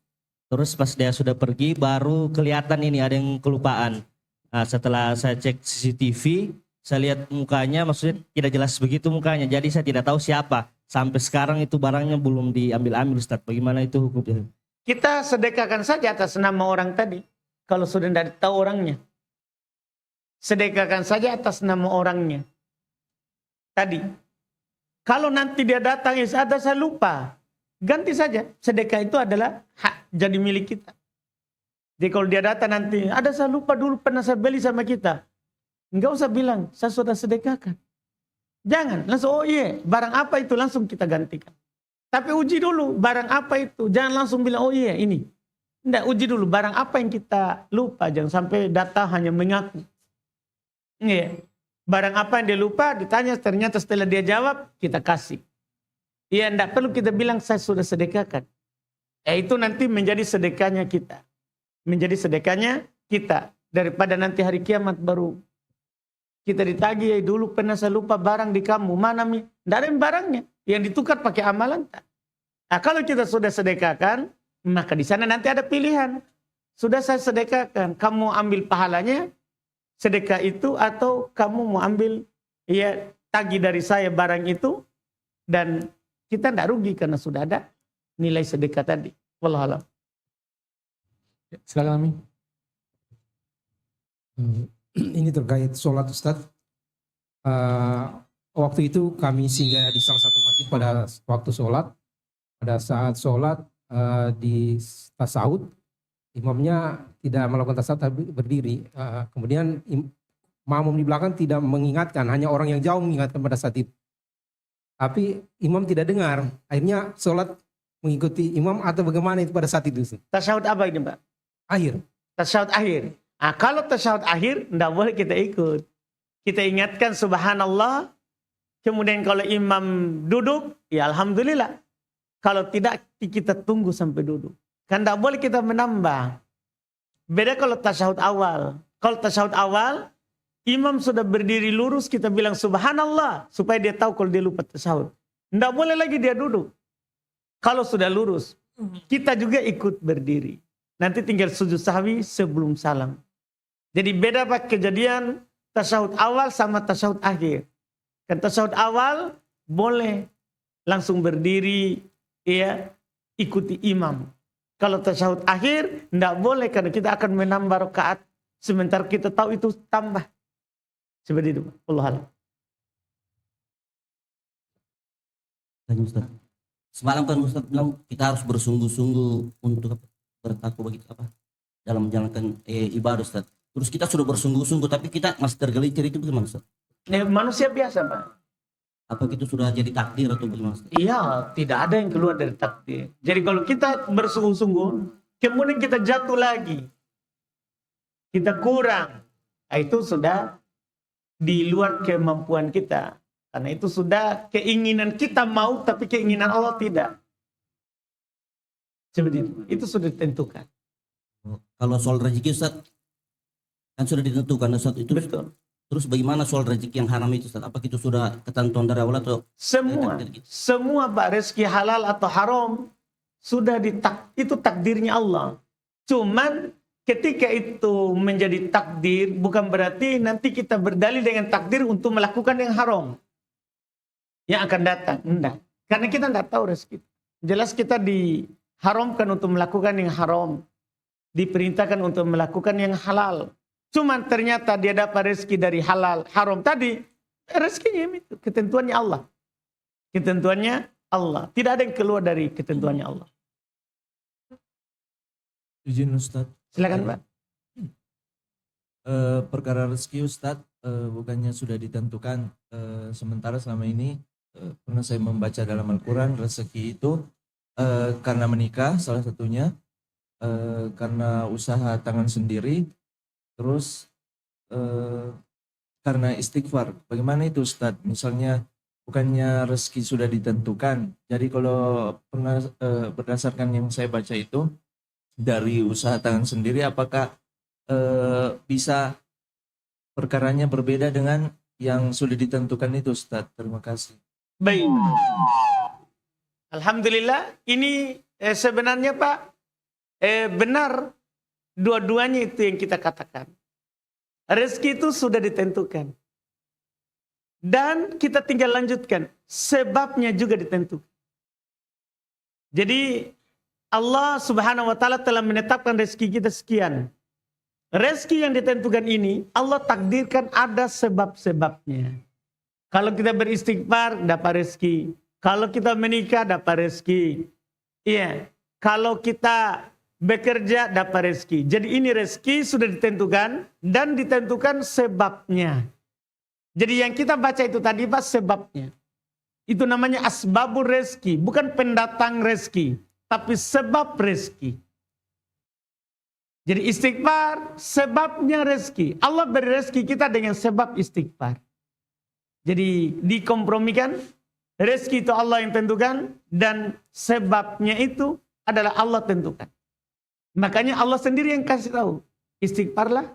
Terus pas dia sudah pergi, baru kelihatan ini ada yang kelupaan. Nah, setelah saya cek CCTV, saya lihat mukanya, maksudnya tidak jelas begitu mukanya. Jadi saya tidak tahu siapa. Sampai sekarang itu barangnya belum diambil-ambil, Ustadz. Bagaimana itu hukumnya? Kita sedekahkan saja atas nama orang tadi. Kalau sudah tidak tahu orangnya. Sedekahkan saja atas nama orangnya. Tadi. Kalau nanti dia datang, ada saya lupa. Ganti saja. Sedekah itu adalah hak jadi milik kita. Jadi kalau dia datang nanti, ada saya lupa dulu pernah saya beli sama kita. Enggak usah bilang, saya sudah sedekahkan. Jangan, langsung, oh iya, barang apa itu langsung kita gantikan. Tapi uji dulu, barang apa itu. Jangan langsung bilang, oh iya ini. Enggak, uji dulu, barang apa yang kita lupa. Jangan sampai data hanya mengaku. Iya. Barang apa yang dia lupa, ditanya, ternyata setelah dia jawab, kita kasih. Iya, enggak perlu kita bilang, saya sudah sedekahkan. Itu nanti menjadi sedekahnya kita. Menjadi sedekahnya kita. Daripada nanti hari kiamat baru kita ditagih, dulu pernah saya lupa barang di kamu. Mana mi? Tidak ada barangnya. Yang ditukar pakai amalan tak. Nah, kalau kita sudah sedekahkan, maka di sana nanti ada pilihan. Sudah saya sedekahkan, kamu ambil pahalanya sedekah itu, atau kamu mau ambil ya tagih dari saya barang itu, dan kita tidak rugi karena sudah ada nilai sedekah tadi. Wallahu a'lam. Silakan Ami. Ini terkait sholat Ustadz. Waktu itu kami singgah di salah satu masjid pada waktu sholat. Pada saat sholat di tasawuf, imamnya tidak melakukan tasawuf tapi berdiri. Kemudian makmum di belakang tidak mengingatkan, hanya orang yang jauh mengingatkan pada saat itu. Tapi imam tidak dengar. Akhirnya sholat mengikuti imam atau bagaimana itu pada saat itu? Tasyahud apa ini Pak? Akhir. Tasyahud akhir. Nah, kalau tasyahud akhir, tidak boleh kita ikut. Kita ingatkan subhanallah. Kemudian kalau imam duduk, ya alhamdulillah. Kalau tidak, kita tunggu sampai duduk. Kan tidak boleh kita menambah. Beda kalau tasyahud awal. Kalau tasyahud awal, imam sudah berdiri lurus, kita bilang subhanallah. Supaya dia tahu kalau dia lupa tasyahud. Tidak boleh lagi dia duduk. Kalau sudah lurus, kita juga ikut berdiri. Nanti tinggal sujud sahwi sebelum salam. Jadi beda Pak kejadian tasyahud awal sama tasyahud akhir. Kan tasyahud awal boleh langsung berdiri, ya ikuti imam. Kalau tasyahud akhir tidak boleh karena kita akan menambah rakaat sementara kita tahu itu tambah. Seperti itu. Allah alam. Tanya Ustaz. Semalam kan Ustaz bilang kita harus bersungguh-sungguh untuk bertakwa begitu apa dalam menjalankan ibadah Ustaz. Terus kita sudah bersungguh-sungguh tapi kita masih tergelincir, itu bagaimana Ustaz? manusia biasa, Pak. Apa itu sudah jadi takdir atau bagaimana? Ustaz? Iya, tidak ada yang keluar dari takdir. Jadi kalau kita bersungguh-sungguh, kemudian kita jatuh lagi, kita kurang, itu sudah di luar kemampuan kita. Karena itu sudah keinginan kita mau, tapi keinginan Allah tidak. Seperti itu sudah ditentukan. Kalau soal rezeki Ustaz, kan sudah ditentukan Ustaz itu. Betul. Terus bagaimana soal rezeki yang haram itu Ustaz? Apakah itu sudah ketentuan dari awal atau Semua Pak, rezeki halal atau haram sudah itu takdirnya Allah. Cuman ketika itu menjadi takdir bukan berarti nanti kita berdalil dengan takdir untuk melakukan yang haram yang akan datang. Enggak. Karena kita enggak tahu rezeki. Jelas kita diharamkan untuk melakukan yang haram, diperintahkan untuk melakukan yang halal. Cuman ternyata dia dapat rezeki dari halal, haram tadi, rezekinya itu ketentuannya Allah. Ketentuannya Allah. Tidak ada yang keluar dari ketentuannya Allah. Izin Ustadz. Silakan Pak. Perkara rezeki Ustadz bukannya sudah ditentukan, sementara selama ini pernah saya membaca dalam Al-Quran rezeki itu karena menikah salah satunya, karena usaha tangan sendiri, terus karena istighfar. Bagaimana itu Ustadz? Misalnya bukannya rezeki sudah ditentukan, jadi kalau pernah berdasarkan yang saya baca itu dari usaha tangan sendiri, apakah bisa perkaranya berbeda dengan yang sudah ditentukan itu Ustadz? Terima kasih. Baik. Alhamdulillah, ini sebenarnya Pak, benar dua-duanya itu yang kita katakan. Rezeki itu sudah ditentukan. Dan kita tinggal lanjutkan, sebabnya juga ditentukan. Jadi Allah Subhanahu wa taala telah menetapkan rezeki kita sekian. Rezeki yang ditentukan ini Allah takdirkan ada sebab-sebabnya. Kalau kita beristighfar dapat rezeki. Kalau kita menikah dapat rezeki. Iya. Kalau kita bekerja dapat rezeki. Jadi ini rezeki sudah ditentukan dan ditentukan sebabnya. Jadi yang kita baca itu tadi Pak sebabnya. Itu namanya asbabur rezeki, bukan pendatang rezeki, tapi sebab rezeki. Jadi istighfar sebabnya rezeki. Allah beri rezeki kita dengan sebab istighfar. Jadi dikompromikan, rezeki itu Allah yang tentukan dan sebabnya itu adalah Allah tentukan. Makanya Allah sendiri yang kasih tahu, istighfarlah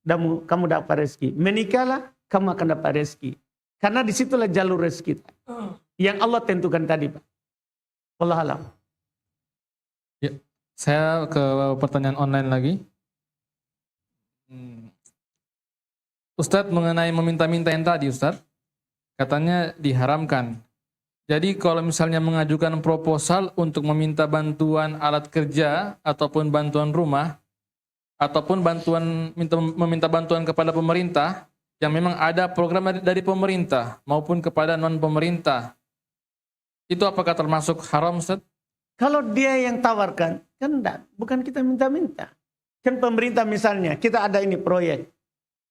dan kamu dapat rezeki. Menikahlah kamu akan dapat rezeki. Karena disitulah jalur rezeki yang Allah tentukan tadi Pak. Wallahu a'lam. Ya, saya ke pertanyaan online lagi. Ustadz mengenai meminta-minta yang tadi Ustadz, katanya diharamkan. Jadi kalau misalnya mengajukan proposal untuk meminta bantuan alat kerja ataupun bantuan rumah, ataupun meminta bantuan kepada pemerintah, yang memang ada program dari pemerintah maupun kepada non-pemerintah, itu apakah termasuk haram Ustaz? Kalau dia yang tawarkan, kan enggak, bukan kita minta-minta. Kan pemerintah misalnya, kita ada ini proyek,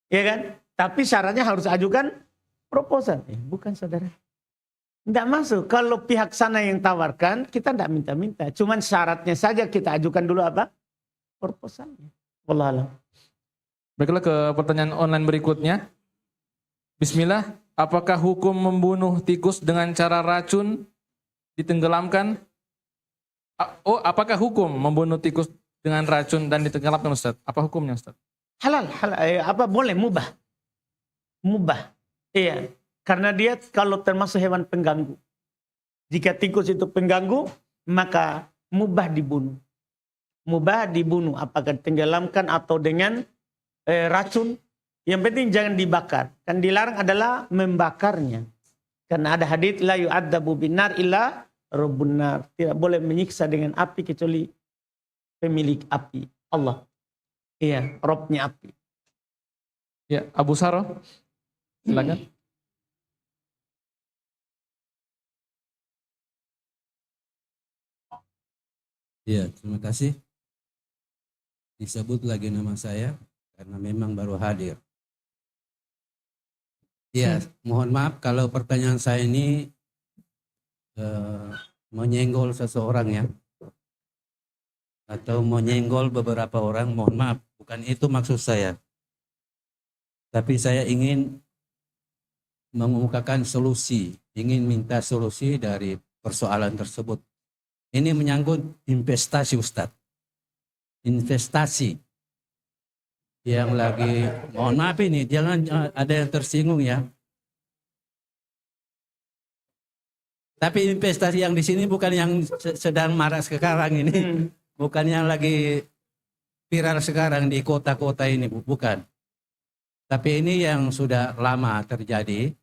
ya kan? Tapi syaratnya harus ajukan proposal. Bukan saudara. Enggak masuk. Kalau pihak sana yang tawarkan, kita enggak minta-minta. Cuman syaratnya saja kita ajukan dulu apa? Proposalnya. Wallahu a'lam. Baiklah ke pertanyaan online berikutnya. Bismillah, apakah hukum membunuh tikus dengan cara racun ditenggelamkan? Apakah hukum membunuh tikus dengan racun dan ditenggelamkan Ustaz? Apa hukumnya Ustaz? Halal, apa boleh, mubah. Mubah. Iya. Karena dia kalau termasuk hewan pengganggu. Jika tikus itu pengganggu, maka mubah dibunuh. Mubah dibunuh. Apakah ditenggelamkan atau dengan racun. Yang penting jangan dibakar. Kan dilarang adalah membakarnya. Karena ada hadits la yu'adzabu binar illa rabbun nar. Tidak boleh menyiksa dengan api kecuali pemilik api. Allah. Iya, Robnya api. Ya, Abu Saro. Silakan. Ya, terima kasih. Disebut lagi nama saya karena memang baru hadir. Ya, mohon maaf kalau pertanyaan saya ini menyenggol seseorang ya. Atau menyenggol beberapa orang, mohon maaf. Bukan itu maksud saya. Tapi saya ingin mengemukakan solusi, ingin minta solusi dari persoalan tersebut. Ini menyangkut investasi Ustadz. Investasi yang lagi, mohon maaf ini, jangan ada yang tersinggung ya. Tapi investasi yang di sini bukan yang sedang marak sekarang ini, bukan yang lagi viral sekarang di kota-kota ini, bukan. Tapi ini yang sudah lama terjadi.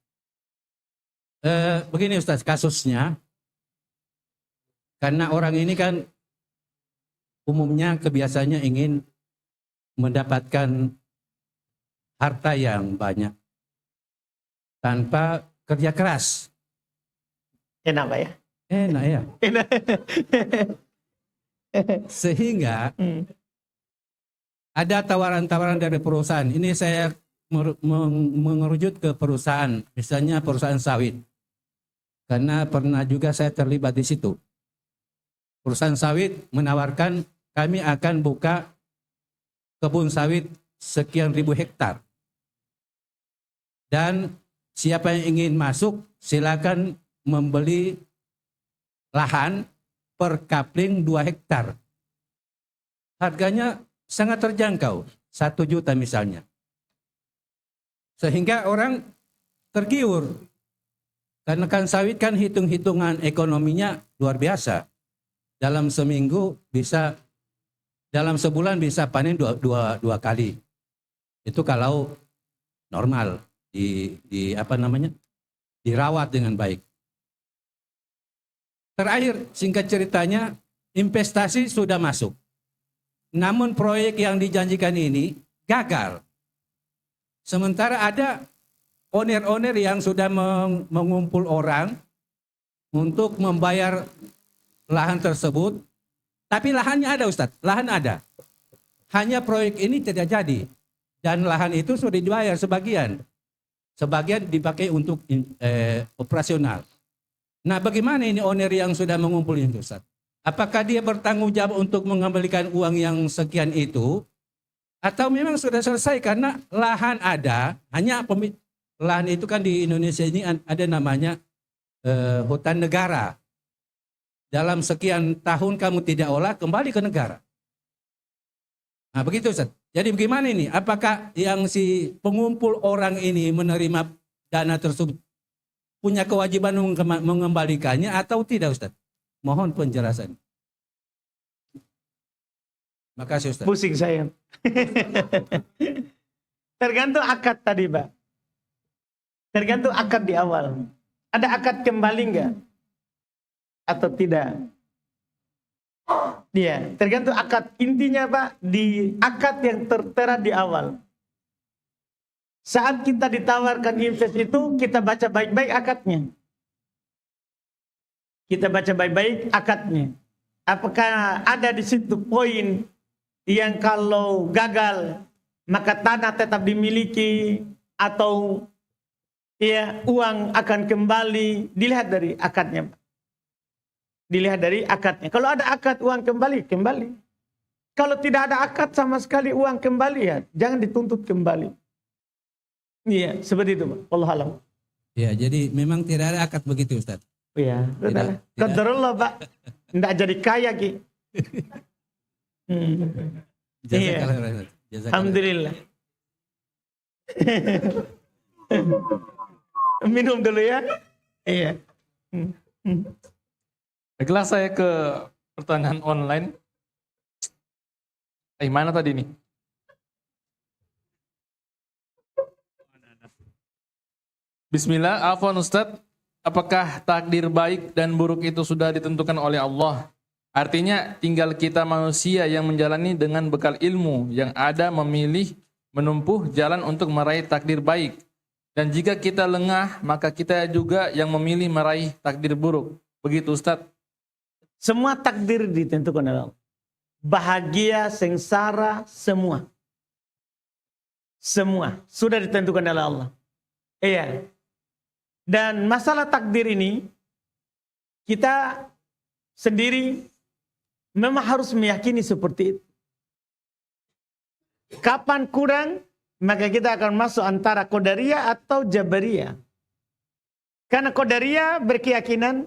Begini Ustaz, kasusnya, karena orang ini kan umumnya kebiasaannya ingin mendapatkan harta yang banyak tanpa kerja keras. Enak Pak ya? Enak ya. Sehingga ada tawaran-tawaran dari perusahaan. Ini saya mengerucut ke perusahaan, misalnya perusahaan sawit. Karena pernah juga saya terlibat di situ. Perusahaan sawit menawarkan kami akan buka kebun sawit sekian ribu hektar. Dan siapa yang ingin masuk silakan membeli lahan per kapling 2 hektar. Harganya sangat terjangkau, 1 juta misalnya. Sehingga orang tergiur. Karena kan sawit kan hitung-hitungan ekonominya luar biasa. Dalam seminggu bisa, dalam sebulan bisa panen dua kali. Itu kalau normal, dirawat dengan baik. Terakhir, singkat ceritanya, investasi sudah masuk. Namun proyek yang dijanjikan ini gagal. Sementara ada owner-owner yang sudah mengumpul orang untuk membayar lahan tersebut. Tapi lahannya ada Ustadz, lahan ada. Hanya proyek ini tidak jadi. Dan lahan itu sudah dibayar sebagian. Sebagian dipakai untuk operasional. Nah, bagaimana ini owner yang sudah mengumpul itu, Ustaz? Apakah dia bertanggung jawab untuk mengembalikan uang yang sekian itu? Atau memang sudah selesai karena lahan ada, hanya lahan itu kan di Indonesia ini ada namanya hutan negara. Dalam sekian tahun kamu tidak olah, kembali ke negara. Nah, begitu Ustaz. Jadi bagaimana ini? Apakah yang si pengumpul orang ini menerima dana tersebut punya kewajiban mengembalikannya atau tidak Ustaz? Mohon penjelasan. Makasih Ustaz. Pusing saya. Tergantung akad tadi Pak. Tergantung akad di awal. Ada akad kembali enggak? Atau tidak? Iya, tergantung akad. Intinya Pak, di akad yang tertera di awal. Saat kita ditawarkan invest itu, kita baca baik-baik akadnya. Kita baca baik-baik akadnya. Apakah ada di situ poin yang kalau gagal, maka tanah tetap dimiliki, atau ya uang akan kembali, dilihat dari akadnya. Dilihat dari akadnya. Kalau ada akad uang kembali, kembali. Kalau tidak ada akad sama sekali uang kembali ya, jangan dituntut kembali. Iya, seperti itu Pak. Wallahu a'lam. Ya, jadi memang tidak ada akad begitu Ustaz. Iya, betul. Qadarullah Pak. Tidak jadi kaya Ki. Iya. Alhamdulillah. Minum dulu ya. Iya. Baiklah, saya ke pertanyaan online. Mana tadi nih? Bismillah, afwan Ustadz. Apakah takdir baik dan buruk itu sudah ditentukan oleh Allah? Artinya tinggal kita manusia yang menjalani dengan bekal ilmu yang ada memilih menempuh jalan untuk meraih takdir baik. Dan jika kita lengah, maka kita juga yang memilih meraih takdir buruk. Begitu Ustadz. Semua takdir ditentukan oleh Allah. Bahagia, sengsara, semua. Semua sudah ditentukan oleh Allah. Iya. Dan masalah takdir ini kita sendiri memang harus meyakini seperti itu. Kapan kurang, maka kita akan masuk antara Qadariyah atau Jabariyah. Karena Qadariyah berkeyakinan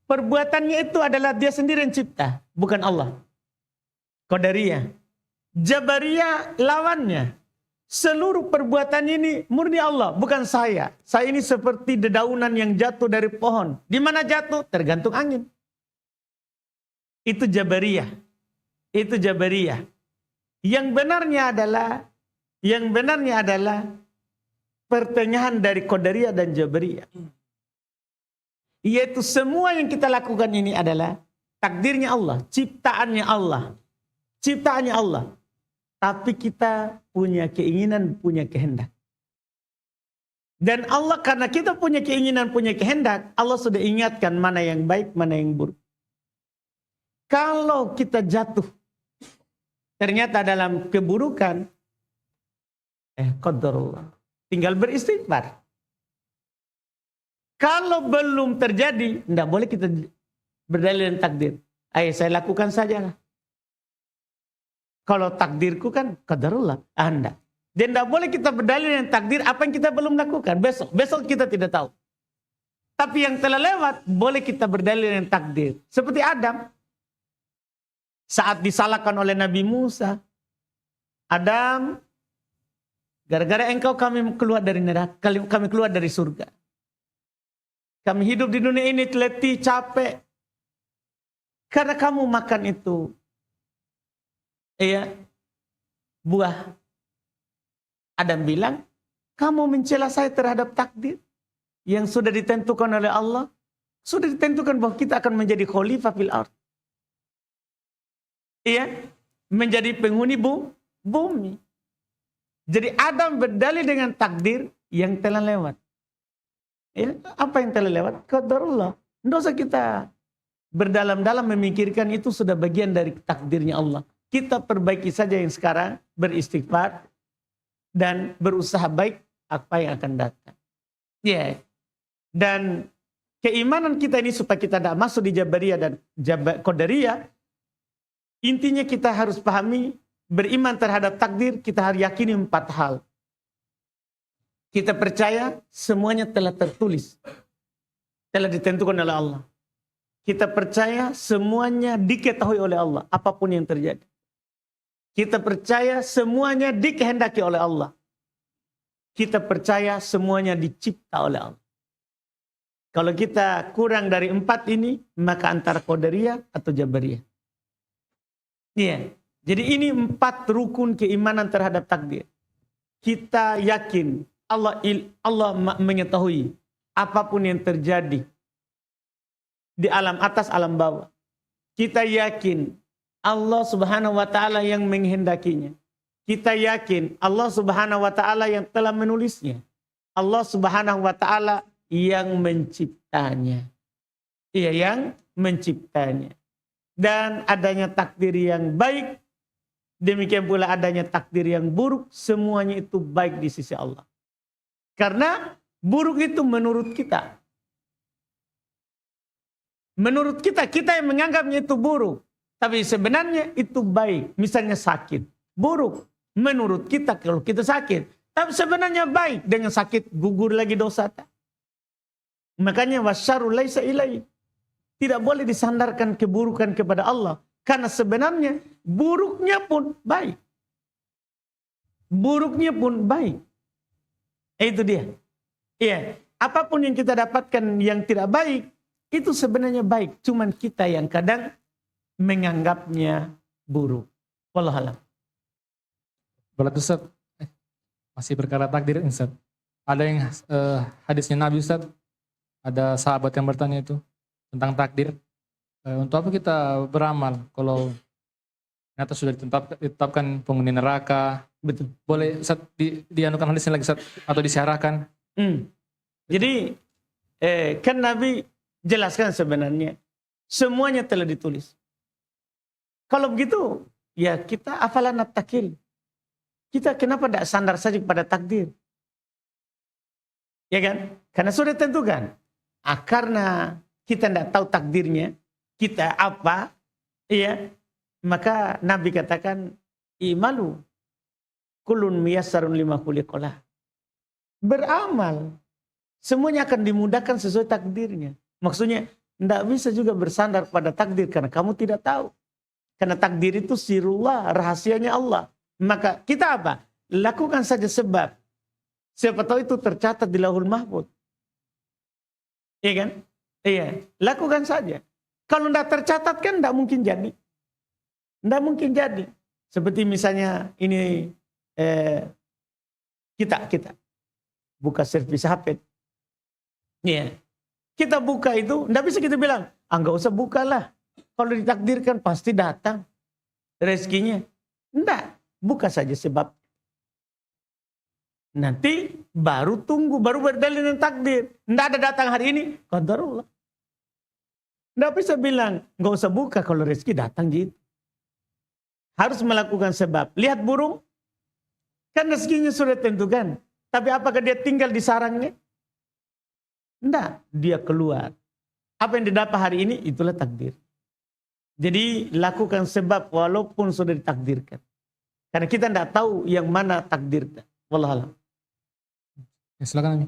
perbuatannya itu adalah dia sendiri yang cipta, bukan Allah. Qadariyah. Jabariyah lawannya. Seluruh perbuatan ini murni Allah, bukan saya. Saya ini seperti dedaunan yang jatuh dari pohon. Di mana jatuh? Tergantung angin. Itu Jabariyah. Itu Jabariyah. Yang benarnya adalah pertengahan dari Qadariyah dan Jabariyah. Yaitu semua yang kita lakukan ini adalah takdirnya Allah, ciptaannya Allah. Ciptaannya Allah. Tapi kita punya keinginan, punya kehendak. Dan Allah karena kita punya keinginan, punya kehendak, Allah sudah ingatkan mana yang baik, mana yang buruk. Kalau kita jatuh, ternyata dalam keburukan, qadarullah. Tinggal beristighfar. Kalau belum terjadi, tidak boleh kita berdalil dengan takdir. Ayo saya lakukan saja. Kalau takdirku kan qadarullah, Anda. Dan tidak boleh kita berdalil dengan takdir apa yang kita belum lakukan. Besok kita tidak tahu. Tapi yang telah lewat, boleh kita berdalil dengan takdir. Seperti Adam. Saat disalahkan oleh Nabi Musa. Adam, gara-gara engkau kami keluar dari neraka, kami keluar dari surga. Kami hidup di dunia ini letih, capek. Karena kamu makan itu. Buah. Adam bilang, kamu mencela saya terhadap takdir yang sudah ditentukan oleh Allah. Sudah ditentukan bahwa kita akan menjadi khalifah fil ardh. Menjadi penghuni bumi. Jadi Adam berdalil dengan takdir yang telah lewat. Apa yang telah lewat? Qadarullah. Tidak usah kita berdalam-dalam memikirkan itu sudah bagian dari takdirnya Allah. Kita perbaiki saja yang sekarang, beristighfar dan berusaha baik apa yang akan datang. Dan keimanan kita ini supaya kita tidak masuk di Jabariyah dan Qadariyah, intinya kita harus pahami, beriman terhadap takdir, kita harus yakini 4 hal. Kita percaya semuanya telah tertulis, telah ditentukan oleh Allah. Kita percaya semuanya diketahui oleh Allah, apapun yang terjadi. Kita percaya semuanya dikehendaki oleh Allah. Kita percaya semuanya dicipta oleh Allah. Kalau kita kurang dari 4 ini, maka antara Qadariyah atau Jabariyah. Jadi ini 4 rukun keimanan terhadap takdir. Kita yakin Allah mengetahui apapun yang terjadi di alam atas, alam bawah. Kita yakin Allah Subhanahu wa taala yang menghendakinya. Kita yakin Allah Subhanahu wa taala yang telah menulisnya. Allah Subhanahu wa taala yang menciptanya. Yang menciptanya. Dan adanya takdir yang baik, demikian pula adanya takdir yang buruk, semuanya itu baik di sisi Allah. Karena buruk itu menurut kita. Menurut kita yang menganggapnya itu buruk. Tapi sebenarnya itu baik. Misalnya sakit. Buruk. Menurut kita kalau kita sakit. Tapi sebenarnya baik. Dengan sakit gugur lagi dosa. Makanya wasyarru laisa ilaihi. Tidak boleh disandarkan keburukan kepada Allah. Karena sebenarnya buruknya pun baik. Buruknya pun baik. Itu dia. Apapun yang kita dapatkan yang tidak baik, itu sebenarnya baik. Cuman kita yang kadang menganggapnya buruk. Wallahualam. Berarti Ustaz, masih perkara takdir Ustaz. Ada yang hadisnya Nabi Ustaz, ada sahabat yang bertanya itu tentang takdir. Untuk apa kita beramal kalau ternyata sudah ditetapkan penghuni neraka? Betul. Boleh Ustaz dianukan hadisnya lagi Ustaz atau disiarahkan? Jadi kan Nabi jelaskan sebenarnya semuanya telah ditulis. Kalau begitu, ya kita afalan natakil. Kita kenapa tidak sandar saja kepada takdir? Ya kan? Karena sudah tentukan. Karena kita tidak tahu takdirnya, kita apa, iya, maka Nabi katakan, imalu kulun miyassarun lima khuliqalah. Beramal, semuanya akan dimudahkan sesuai takdirnya. Maksudnya, tidak bisa juga bersandar pada takdir karena kamu tidak tahu. Karena takdir itu sirullah, rahasianya Allah. Maka kita apa? Lakukan saja sebab. Siapa tahu itu tercatat di Lauhul Mahfuz. Iya kan? Iya, lakukan saja. Kalau tidak tercatat kan tidak mungkin jadi. Tidak mungkin jadi. Seperti misalnya ini kita buka servis HP. Iya. Kita buka itu, tidak bisa kita bilang, nggak usah bukalah. Kalau ditakdirkan pasti datang rezekinya. Tidak, buka saja sebab. Nanti baru tunggu, baru berdalil dengan takdir. Tidak ada datang hari ini, qadarullah. Tidak bisa bilang, nggak usah buka kalau rezeki datang gitu. Harus melakukan sebab. Lihat burung, kan rezekinya sudah tentukan. Tapi apakah dia tinggal di sarangnya? Tidak, dia keluar. Apa yang didapat hari ini, itulah takdir. Jadi lakukan sebab walaupun sudah ditakdirkan. Karena kita tidak tahu yang mana takdirnya. Wallahualam. Ya, silakan Ami.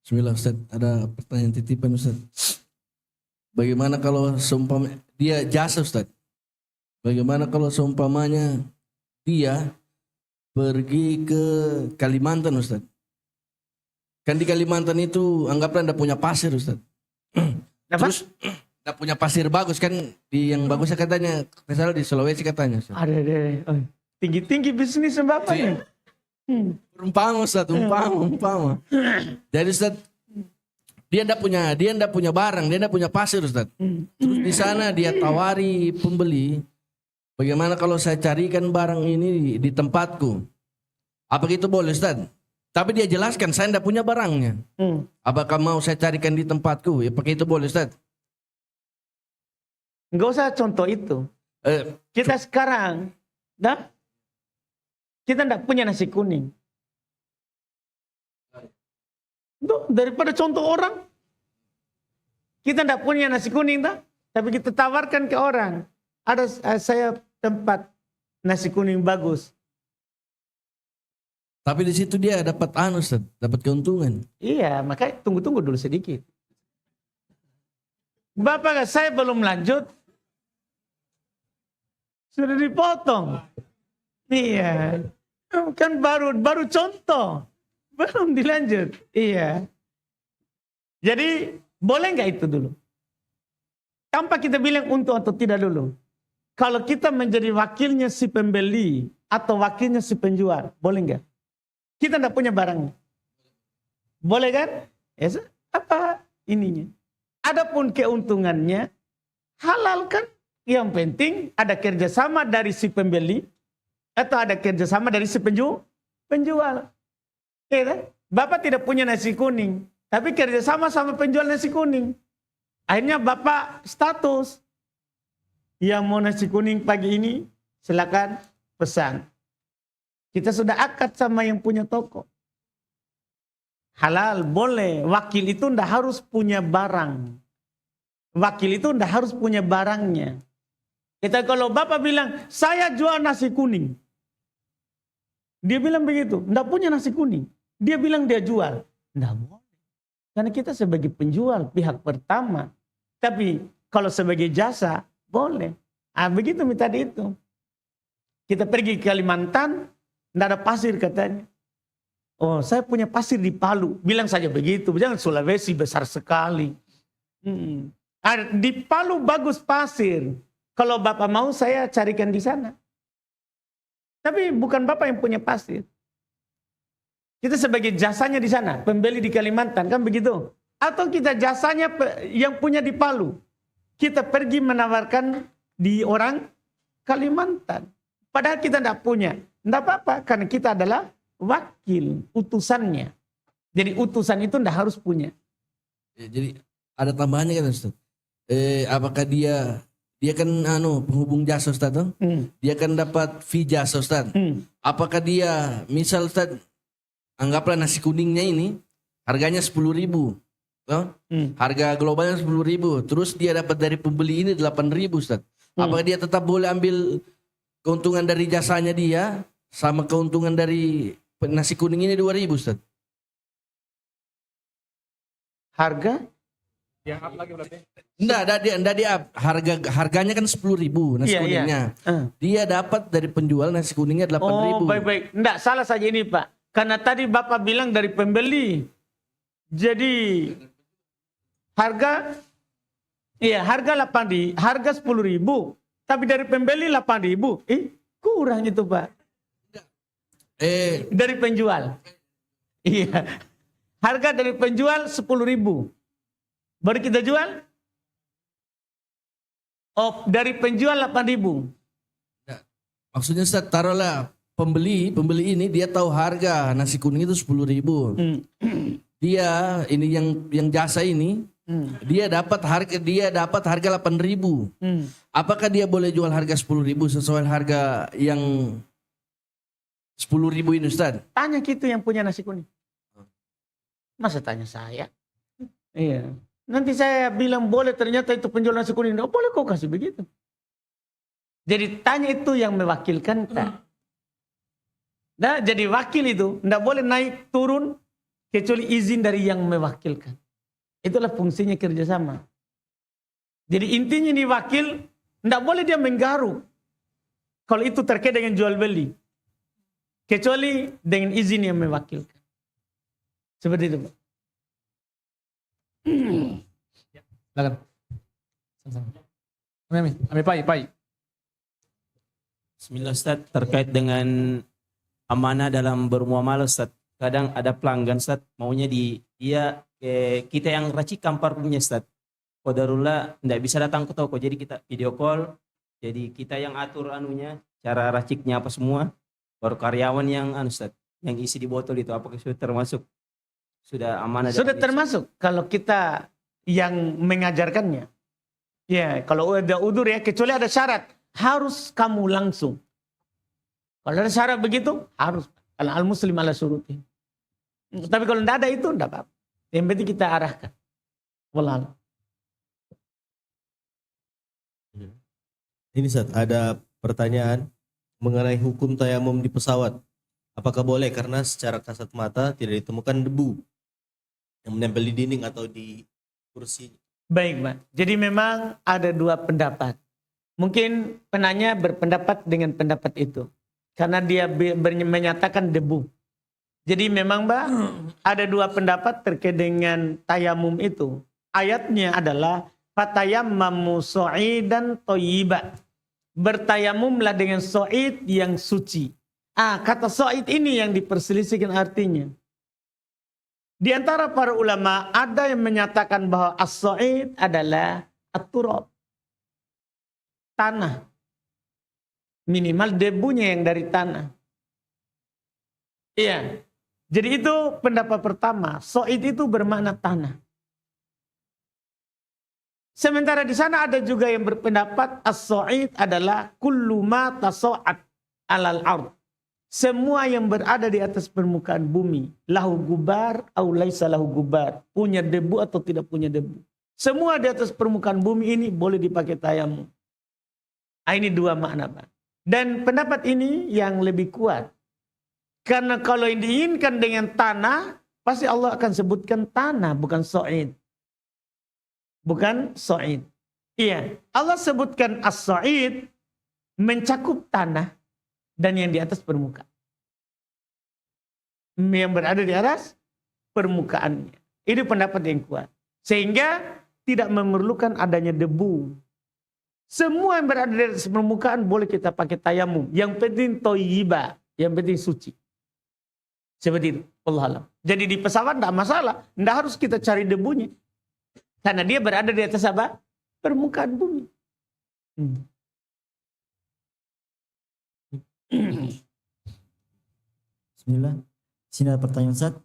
Bismillah Ustaz, ada pertanyaan titipan Ustaz. Bagaimana kalau seumpama dia jasa Ustaz? Bagaimana kalau seumpamanya dia pergi ke Kalimantan Ustaz? Kan di Kalimantan itu anggaplah anda punya pasir Ustaz. Terus anda punya pasir bagus kan, di yang bagusnya katanya, misalnya di Sulawesi katanya Ustaz. Ada. Tinggi-tinggi bisnis Bapak nih. Umpama Ustaz, umpama. Jadi Ustaz, dia enggak punya barang, dia enggak punya pasir Ustaz. Terus di sana dia tawari pembeli, bagaimana kalau saya carikan barang ini di tempatku? Apa itu boleh Ustaz? Tapi dia jelaskan saya enggak punya barangnya. Apakah mau saya carikan di tempatku? Ya pakai itu boleh Ustaz? Enggak usah contoh itu. Kita sekarang, kita enggak punya nasi kuning. Tuh, daripada contoh orang, kita tidak punya nasi kuning, tapi kita tawarkan ke orang. Ada saya tempat nasi kuning bagus. Tapi di situ dia dapat Ustaz, dapat keuntungan. Iya, makanya tunggu dulu sedikit. Bapak, saya belum lanjut, sudah dipotong. Iya, kan baru contoh. Belum dilanjut. Iya. Jadi boleh nggak itu dulu? Tanpa kita bilang untuk atau tidak dulu. Kalau kita menjadi wakilnya si pembeli atau wakilnya si penjual, boleh nggak? Kita nggak punya barangnya. Boleh kan? Ya, apa ininya? Adapun keuntungannya, halal kan? Yang penting ada kerjasama dari si pembeli atau ada kerjasama dari si penjual. Ya, Bapak tidak punya nasi kuning, tapi kerjasama sama penjual nasi kuning. Akhirnya Bapak status, yang mau nasi kuning pagi ini silakan pesan. Kita sudah akad sama yang punya toko. Halal, boleh. Wakil itu ndak harus punya barang. Wakil itu ndak harus punya barangnya. Kita kalau Bapak bilang, saya jual nasi kuning. Dia bilang begitu, ndak punya nasi kuning. Dia bilang dia jual. Nggak boleh. Karena kita sebagai penjual pihak pertama. Tapi kalau sebagai jasa, boleh. Begitu tadi itu. Kita pergi ke Kalimantan, nggak ada pasir katanya. Oh, saya punya pasir di Palu. Bilang saja begitu. Jangan Sulawesi besar sekali. Di Palu bagus pasir. Kalau Bapak mau saya carikan di sana. Tapi bukan Bapak yang punya pasir. Kita sebagai jasanya di sana, pembeli di Kalimantan, kan begitu? Atau kita jasanya yang punya di Palu. Kita pergi menawarkan di orang Kalimantan. Padahal kita tidak punya. Tidak apa-apa, karena kita adalah wakil, utusannya. Jadi utusan itu tidak harus punya. Jadi ada tambahannya kan Ustaz? Apakah dia kan penghubung jasa Ustaz tuh? Dia kan dapat fee jasa Ustaz. Apakah dia, misal Ustaz, anggaplah nasi kuningnya ini, harganya 10.000. Harga globalnya 10.000. Terus dia dapat dari pembeli ini 8.000, Ustaz. Apakah dia tetap boleh ambil keuntungan dari jasanya dia sama keuntungan dari nasi kuning ini 2.000, Ustaz? Harga? Yang up lagi berarti. Enggak dia up. Harganya kan 10.000 nasi Iya, kuningnya. Dia dapat dari penjual nasi kuningnya 8.000. Oh, baik-baik. Enggak, salah saja ini, Pak. Karena tadi Bapak bilang dari pembeli. Jadi harga 10.000, tapi dari pembeli 8.000. Kurang itu, Pak. Dari penjual. Iya. Harga dari penjual 10.000. Baru kita jual? Oh, dari penjual 8.000. Maksudnya Ustaz, taruhlah pembeli ini dia tahu harga nasi kuning itu 10.000. Dia ini yang jasa ini dia dapat harga 8.000. Apakah dia boleh jual harga 10.000 sesuai harga yang 10.000 ini, Ustaz? Tanya gitu yang punya nasi kuning. Masa tanya saya? Iya. Nanti saya bilang boleh, ternyata itu penjual nasi kuning. Nggak boleh kok kasih begitu. Jadi tanya itu yang mewakilkan tak. Nah, jadi wakil itu nggak boleh naik turun kecuali izin dari yang mewakilkan. Itulah fungsinya kerjasama. Jadi intinya ini wakil nggak boleh dia menggaruk. Kalau itu terkait dengan jual beli. Kecuali dengan izin yang mewakilkan. Seperti itu, Pak. Silakan. Ami Pai. Bismillah Ustaz, terkait dengan amanah dalam bermuamalah Ustaz. Kadang ada pelanggan Ustaz, maunya kita yang racikan parfumnya Ustaz. Qadarullah enggak bisa datang ke toko, jadi kita video call. Jadi kita yang atur anunya, cara raciknya apa semua. Baru karyawan yang Ustaz, yang isi di botol itu apakah sudah termasuk sudah amanah? Sudah termasuk kalau kita yang mengajarkannya. Ya, kalau ada udur ya, kecuali ada syarat, harus kamu langsung. Kalau ada syarat begitu, harus. Kalau al-muslim ala suruti. Tapi kalau tidak ada itu, tidak apa-apa. Yang penting kita arahkan. Wallah. Ini Ustaz, ada pertanyaan mengenai hukum tayamum di pesawat. Apakah boleh karena secara kasat mata tidak ditemukan debu yang menempel di dinding atau di kursi? Baik, Pak. Jadi memang ada dua pendapat. Mungkin penanya berpendapat dengan pendapat itu. Karena dia menyatakan debu. Jadi memang, Mbak, ada dua pendapat terkait dengan tayamum itu. Ayatnya adalah fatayammamu so'idan thayyiba. Bertayamumlah dengan so'id yang suci. Kata so'id ini yang diperselisihkan artinya. Di antara para ulama ada yang menyatakan bahwa as-so'id adalah at-turab. Tanah. Minimal debunya yang dari tanah. Iya. Jadi itu pendapat pertama. So'id itu bermakna tanah. Sementara di sana ada juga yang berpendapat as-so'id adalah kullu ma taso'at alal ard. Semua yang berada di atas permukaan bumi. Lahu gubar au laisa lahu gubar. Punya debu atau tidak punya debu. Semua di atas permukaan bumi ini boleh dipakai tayamum. Ini dua makna, Pak. Dan pendapat ini yang lebih kuat. Karena kalau yang diinginkan dengan tanah, pasti Allah akan sebutkan tanah, bukan so'id. Bukan so'id. Iya, Allah sebutkan as-so'id mencakup tanah dan yang di atas permukaan. Yang berada di atas permukaannya. Ini pendapat yang kuat. Sehingga tidak memerlukan adanya debu. Semua yang berada di atas permukaan boleh kita pakai tayamum. Yang penting thayyiba, yang penting suci. Seperti itu. Allah alam. Jadi di pesawat tidak masalah. Tidak harus kita cari debunya. Karena dia berada di atas apa? Permukaan bumi. Bismillah. Sini ada pertanyaan Ustaz.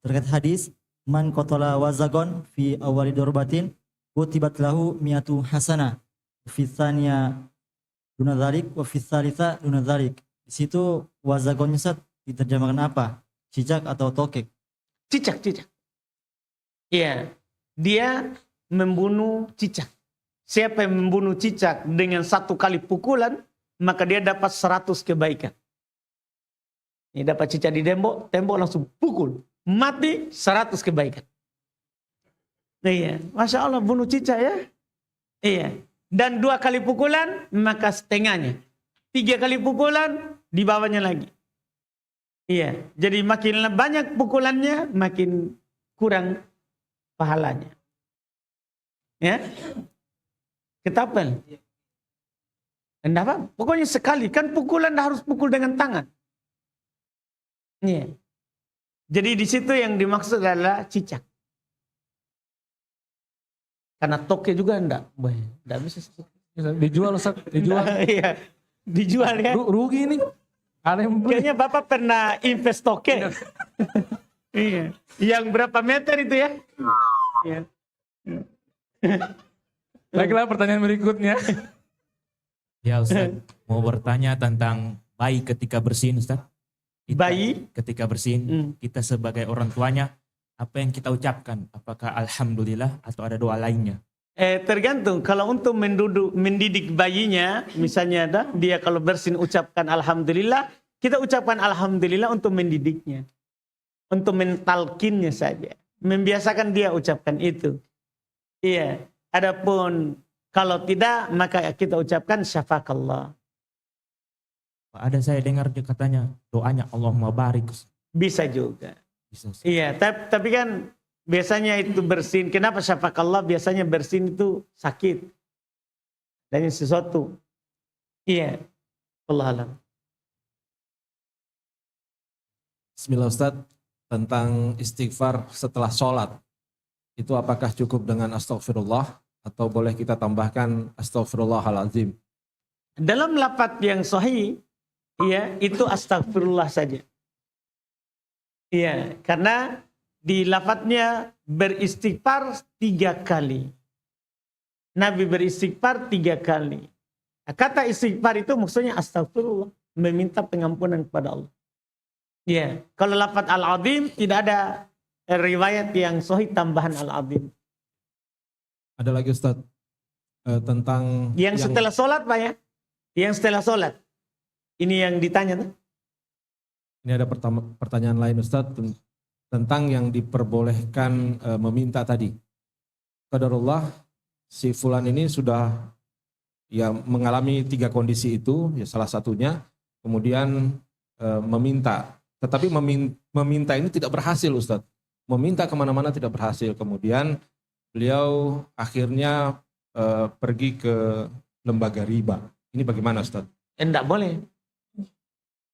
Terkait hadis man qatala wazagon fi awali dorbatin kutibat lahu miatu hasana fi tsaniya duna dzalik wa fi tsalitsa duna dzalik Di situ wazagonnya Ustaz diterjemahkan apa? Cicak atau tokek? Cicak. Iya, dia membunuh cicak. Siapa yang membunuh cicak dengan 1 kali pukulan, maka dia dapat 100 kebaikan. Ini dapat cicak di tembok langsung pukul. Mati 100 kebaikan. Iya, Masya Allah bunuh cicak ya. Iya, dan 2 kali pukulan maka setengahnya. 3 kali pukulan di bawahnya lagi. Iya, jadi makin banyak pukulannya makin kurang pahalanya. Ya, ketapel. Enggak apa, pokoknya sekali kan pukulan harus pukul dengan tangan. Iya. Jadi di situ yang dimaksud adalah cicak. Karena toke juga enggak bisa. Dijual Ustaz, dijual. Iya, dijual ya. Rugi nih. Ada yang beli. Kayaknya Bapak pernah invest toke. Iya. Yang berapa meter itu ya? Iya. Baiklah pertanyaan berikutnya. Ya Ustaz, mau bertanya tentang bayi ketika bersin Ustaz. Bayi? Ketika bersin, kita sebagai orang tuanya, apa yang kita ucapkan? Apakah Alhamdulillah atau ada doa lainnya? Tergantung, kalau untuk mendidik bayinya, misalnya dia kalau bersin ucapkan Alhamdulillah, kita ucapkan Alhamdulillah untuk mendidiknya. Untuk mentalkinnya saja. Membiasakan dia ucapkan itu. Iya, adapun kalau tidak, maka kita ucapkan syafakallah. Ada saya dengar dia katanya doanya Allahumma barik. Bisa juga. Bisa. Iya, tapi kan biasanya itu bersin. Kenapa syafakallah? Biasanya bersin itu sakit. Dan sesuatu. Iya. Allah alam. Bismillah Ustaz, tentang istighfar setelah sholat. Itu apakah cukup dengan astagfirullah atau boleh kita tambahkan astagfirullahaladzim? Dalam lafaz yang sahih, iya, itu astagfirullah saja. Iya, karena di lafadznya beristighfar 3 kali. Nabi beristighfar 3 kali. Nah, kata istighfar itu maksudnya astagfirullah, meminta pengampunan kepada Allah. Iya, kalau lafaz al-azim tidak ada riwayat yang sahih tambahan al-azim. Ada lagi Ustaz, tentang Yang setelah sholat Pak ya? Yang setelah sholat. Ini yang ditanya tuh. Ini ada pertanyaan lain Ustadz tentang yang diperbolehkan meminta tadi. Qadarullah si fulan ini sudah ya mengalami 3 kondisi itu, ya salah satunya kemudian meminta. Tetapi meminta ini tidak berhasil Ustadz. Meminta kemana-mana tidak berhasil. Kemudian beliau akhirnya pergi ke lembaga riba. Ini bagaimana Ustadz? Enggak boleh.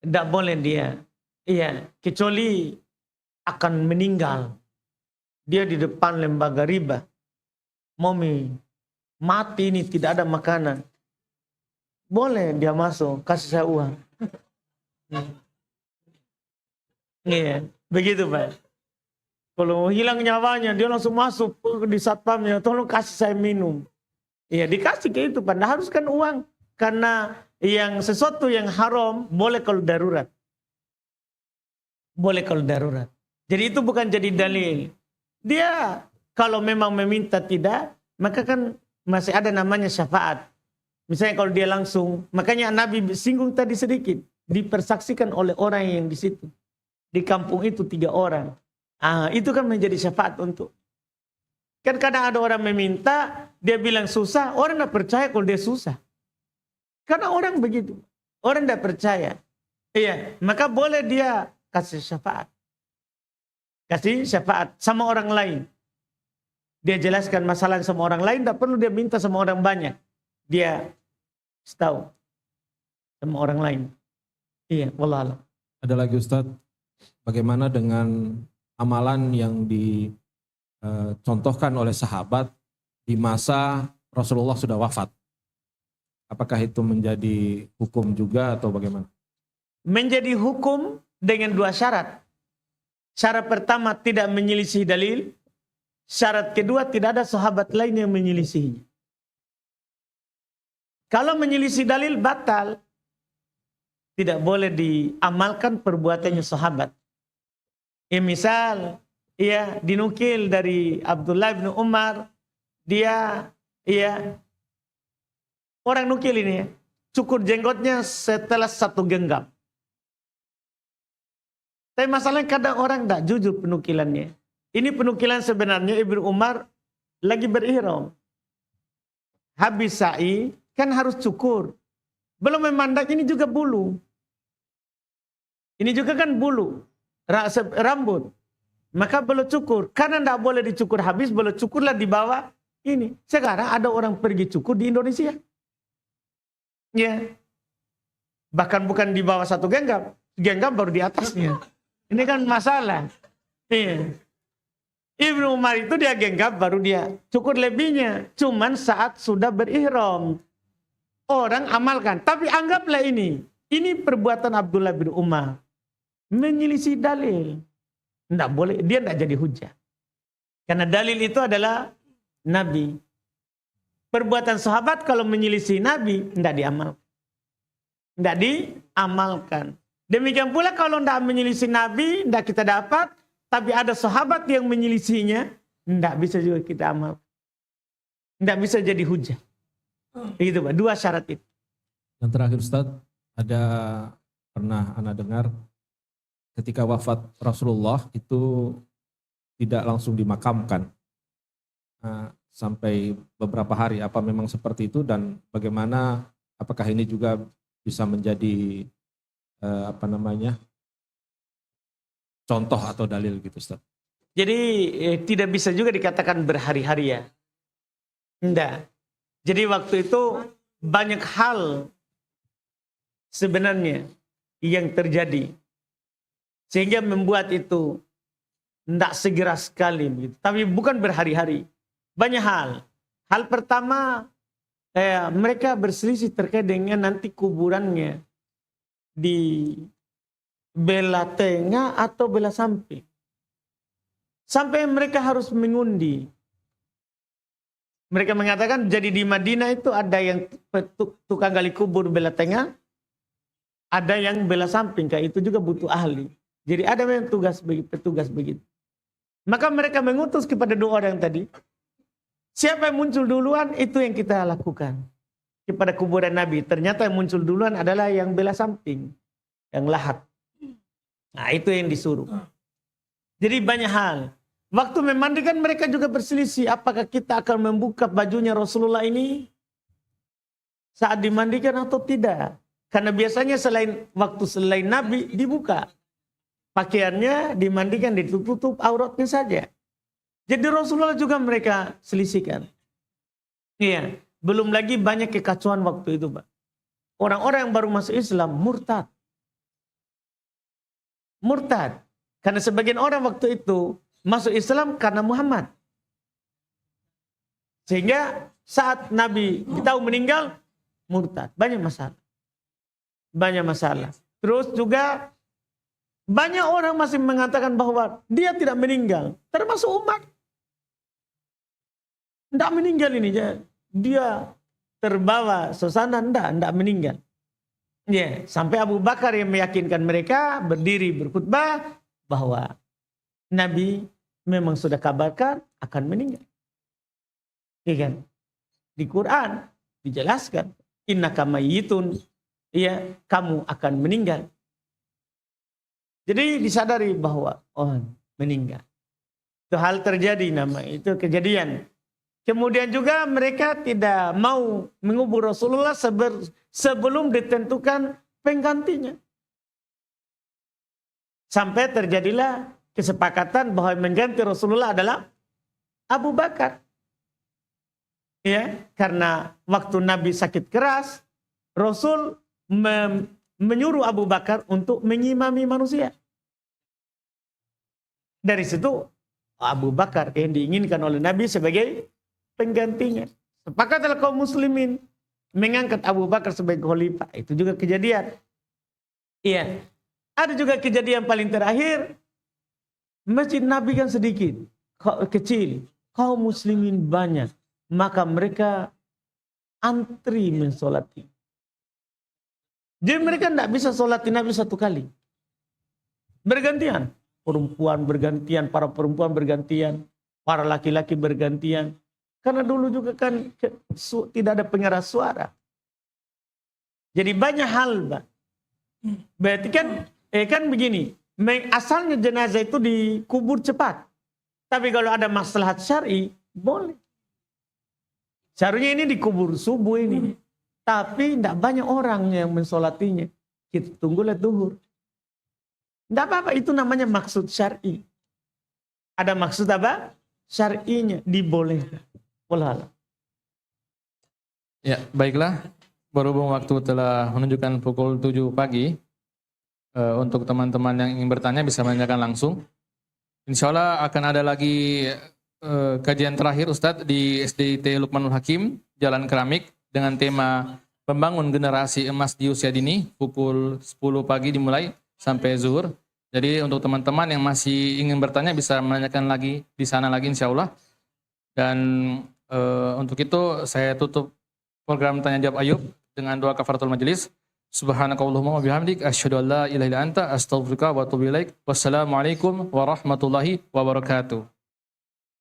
Enggak boleh dia. Iya, kecuali akan meninggal. Dia di depan lembaga riba. Mami, mati ini tidak ada makanan. Boleh dia masuk, kasih saya uang. Iya, begitu Pak. Kalau hilang nyawanya, dia langsung masuk di satpamnya, tolong kasih saya minum. Iya, dikasih ke itu Pak. Nah, harus kan uang. Karena yang sesuatu yang haram boleh kalau darurat. Boleh kalau darurat. Jadi itu bukan jadi dalil. Dia kalau memang meminta tidak, maka kan masih ada namanya syafaat. Misalnya kalau dia langsung, makanya Nabi singgung tadi sedikit, dipersaksikan oleh orang yang di situ. Di kampung itu 3 orang. Itu kan menjadi syafaat untuk. Kan kadang ada orang meminta, dia bilang susah, orang tidak percaya kalau dia susah. Karena orang begitu. Orang tidak percaya. Iya, maka boleh dia kasih syafaat. Kasih syafaat sama orang lain. Dia jelaskan masalah sama orang lain, tidak perlu dia minta sama orang banyak. Dia tahu sama orang lain. Iya, wallah. Ada lagi Ustadz, bagaimana dengan amalan yang dicontohkan oleh sahabat di masa Rasulullah sudah wafat? Apakah itu menjadi hukum juga atau bagaimana? Menjadi hukum dengan 2 syarat. Syarat pertama tidak menyelisih dalil. Syarat kedua tidak ada sahabat lain yang menyelisihinya. Kalau menyelisih dalil batal. tidak boleh diamalkan perbuatannya sahabat. Misal, dinukil dari Abdullah bin Umar, dia, orang nukil ini cukur jenggotnya setelah 1 genggam. Tapi masalahnya kadang orang tidak jujur penukilannya. Ini penukilan sebenarnya Ibnu Umar lagi berihram. Habis sa'i kan harus cukur. Belum memandang, ini juga bulu. Ini juga kan bulu. Rambut. Maka belum cukur. Karena tidak boleh dicukur habis, belum cukurlah di bawah ini. Sekarang ada orang pergi cukur di Indonesia. Ya. Bahkan bukan di bawah 1 genggam. Genggam baru di atasnya. Ini kan masalah. Iya. Ibnu Umar itu dia genggam baru dia cukur lebihnya. Cuman saat sudah berihram. Orang amalkan. Tapi anggaplah ini. Ini perbuatan Abdullah bin Umar. Menyelisih dalil. Tidak boleh. Dia tidak jadi hujah. Karena dalil itu adalah Nabi. Perbuatan sahabat kalau menyelisih Nabi. Tidak diamalkan. Tidak diamalkan. Demikian pula kalau tidak menyelisih Nabi. Tidak kita dapat. Tapi ada sahabat yang menyelisihinya. Tidak bisa juga kita amalkan. Tidak bisa jadi hujah. Begitu Pak, 2 syarat itu. Yang terakhir Ustadz, ada pernah Anda dengar ketika wafat Rasulullah itu tidak langsung dimakamkan sampai beberapa hari. Apa memang seperti itu dan bagaimana, apakah ini juga bisa menjadi contoh atau dalil gitu Ustadz? Jadi tidak bisa juga dikatakan berhari-hari ya. Tidak. Jadi waktu itu banyak hal sebenarnya yang terjadi. Sehingga membuat itu tidak segera sekali. Begitu. Tapi bukan berhari-hari. Banyak hal. Hal pertama, mereka berselisih terkait dengan nanti kuburannya di belah tengah atau belah samping. Sampai mereka harus mengundi. Mereka mengatakan jadi di Madinah itu ada yang tukang gali kubur belah tengah, ada yang belah samping. Kayak itu juga butuh ahli. Jadi ada memang petugas begitu. Maka mereka mengutus kepada 2 orang tadi. Siapa yang muncul duluan itu yang kita lakukan. Kepada kuburan Nabi. Ternyata yang muncul duluan adalah yang belah samping. Yang lahat. Nah itu yang disuruh. Jadi banyak hal. Waktu memandikan mereka juga berselisih. Apakah kita akan membuka bajunya Rasulullah ini saat dimandikan atau tidak. Karena biasanya selain Nabi dibuka. Pakaiannya dimandikan, ditutup auratnya saja. Jadi Rasulullah juga mereka selisihkan. Iya. Belum lagi banyak kekacauan waktu itu Pak. Orang-orang yang baru masuk Islam murtad. Murtad. Karena sebagian orang waktu itu masuk Islam karena Muhammad. Sehingga saat Nabi tahu meninggal, murtad. Banyak masalah. Banyak masalah. Terus juga banyak orang masih mengatakan bahwa dia tidak meninggal. Termasuk umat. Tidak meninggal ini. Dia terbawa suasana, tidak meninggal. Ya, sampai Abu Bakar yang meyakinkan mereka berdiri berkhutbah bahwa Nabi memang sudah kabarkan akan meninggal. Ya kan? Di Quran dijelaskan, innaka mayyitun, ya, kamu akan meninggal. Jadi disadari bahwa meninggal. Itu hal terjadi itu kejadian. Kemudian juga mereka tidak mau mengubur Rasulullah sebelum ditentukan penggantinya. Sampai terjadilah kesepakatan bahwa mengganti Rasulullah adalah Abu Bakar. Ya, karena waktu Nabi sakit keras, Rasul menyuruh Abu Bakar untuk mengimami manusia. Dari situ Abu Bakar yang diinginkan oleh Nabi sebagai penggantinya. Sepakatlah kaum muslimin mengangkat Abu Bakar sebagai khalifah. Itu juga kejadian. Iya. Ada juga kejadian paling terakhir. Masjid Nabi kan sedikit, kecil. Kaum muslimin banyak. Maka mereka antri mensolati. Jadi mereka tidak bisa sholatin Nabi satu kali. Bergantian. Perempuan bergantian, para perempuan bergantian, para laki-laki bergantian. Karena dulu juga kan tidak ada pengeras suara. Jadi banyak hal, Pak. Berarti kan begini, asalnya jenazah itu dikubur cepat. Tapi kalau ada maslahat syar'i, boleh. Seharusnya ini dikubur subuh ini. Tapi tidak banyak orang yang mensolatinya. Kita tunggulah duhur. Tidak apa-apa, itu namanya maksud syar'i. Ada maksud apa? Syar'inya, dibolehkan. Wallah. Ya, baiklah. Berhubung waktu telah menunjukkan pukul 7 pagi, untuk teman-teman yang ingin bertanya bisa menanyakan langsung. Insya Allah akan ada lagi kajian terakhir Ustadz di SDIT Lukmanul Hakim, Jalan Keramik, dengan tema Membangun Generasi Emas di Usia Dini, pukul 10 pagi dimulai sampai zuhur. Jadi untuk teman-teman yang masih ingin bertanya bisa menanyakan lagi di sana lagi insya Allah. Dan untuk itu saya tutup program Tanya Jawab Ayub dengan doa kafaratul majelis. Subhanakallahumma wa bihamdik asyhadu an la ilaha illa anta astaghfiruka wa atubu ilaik. Wassalamualaikum warahmatullahi wabarakatuh.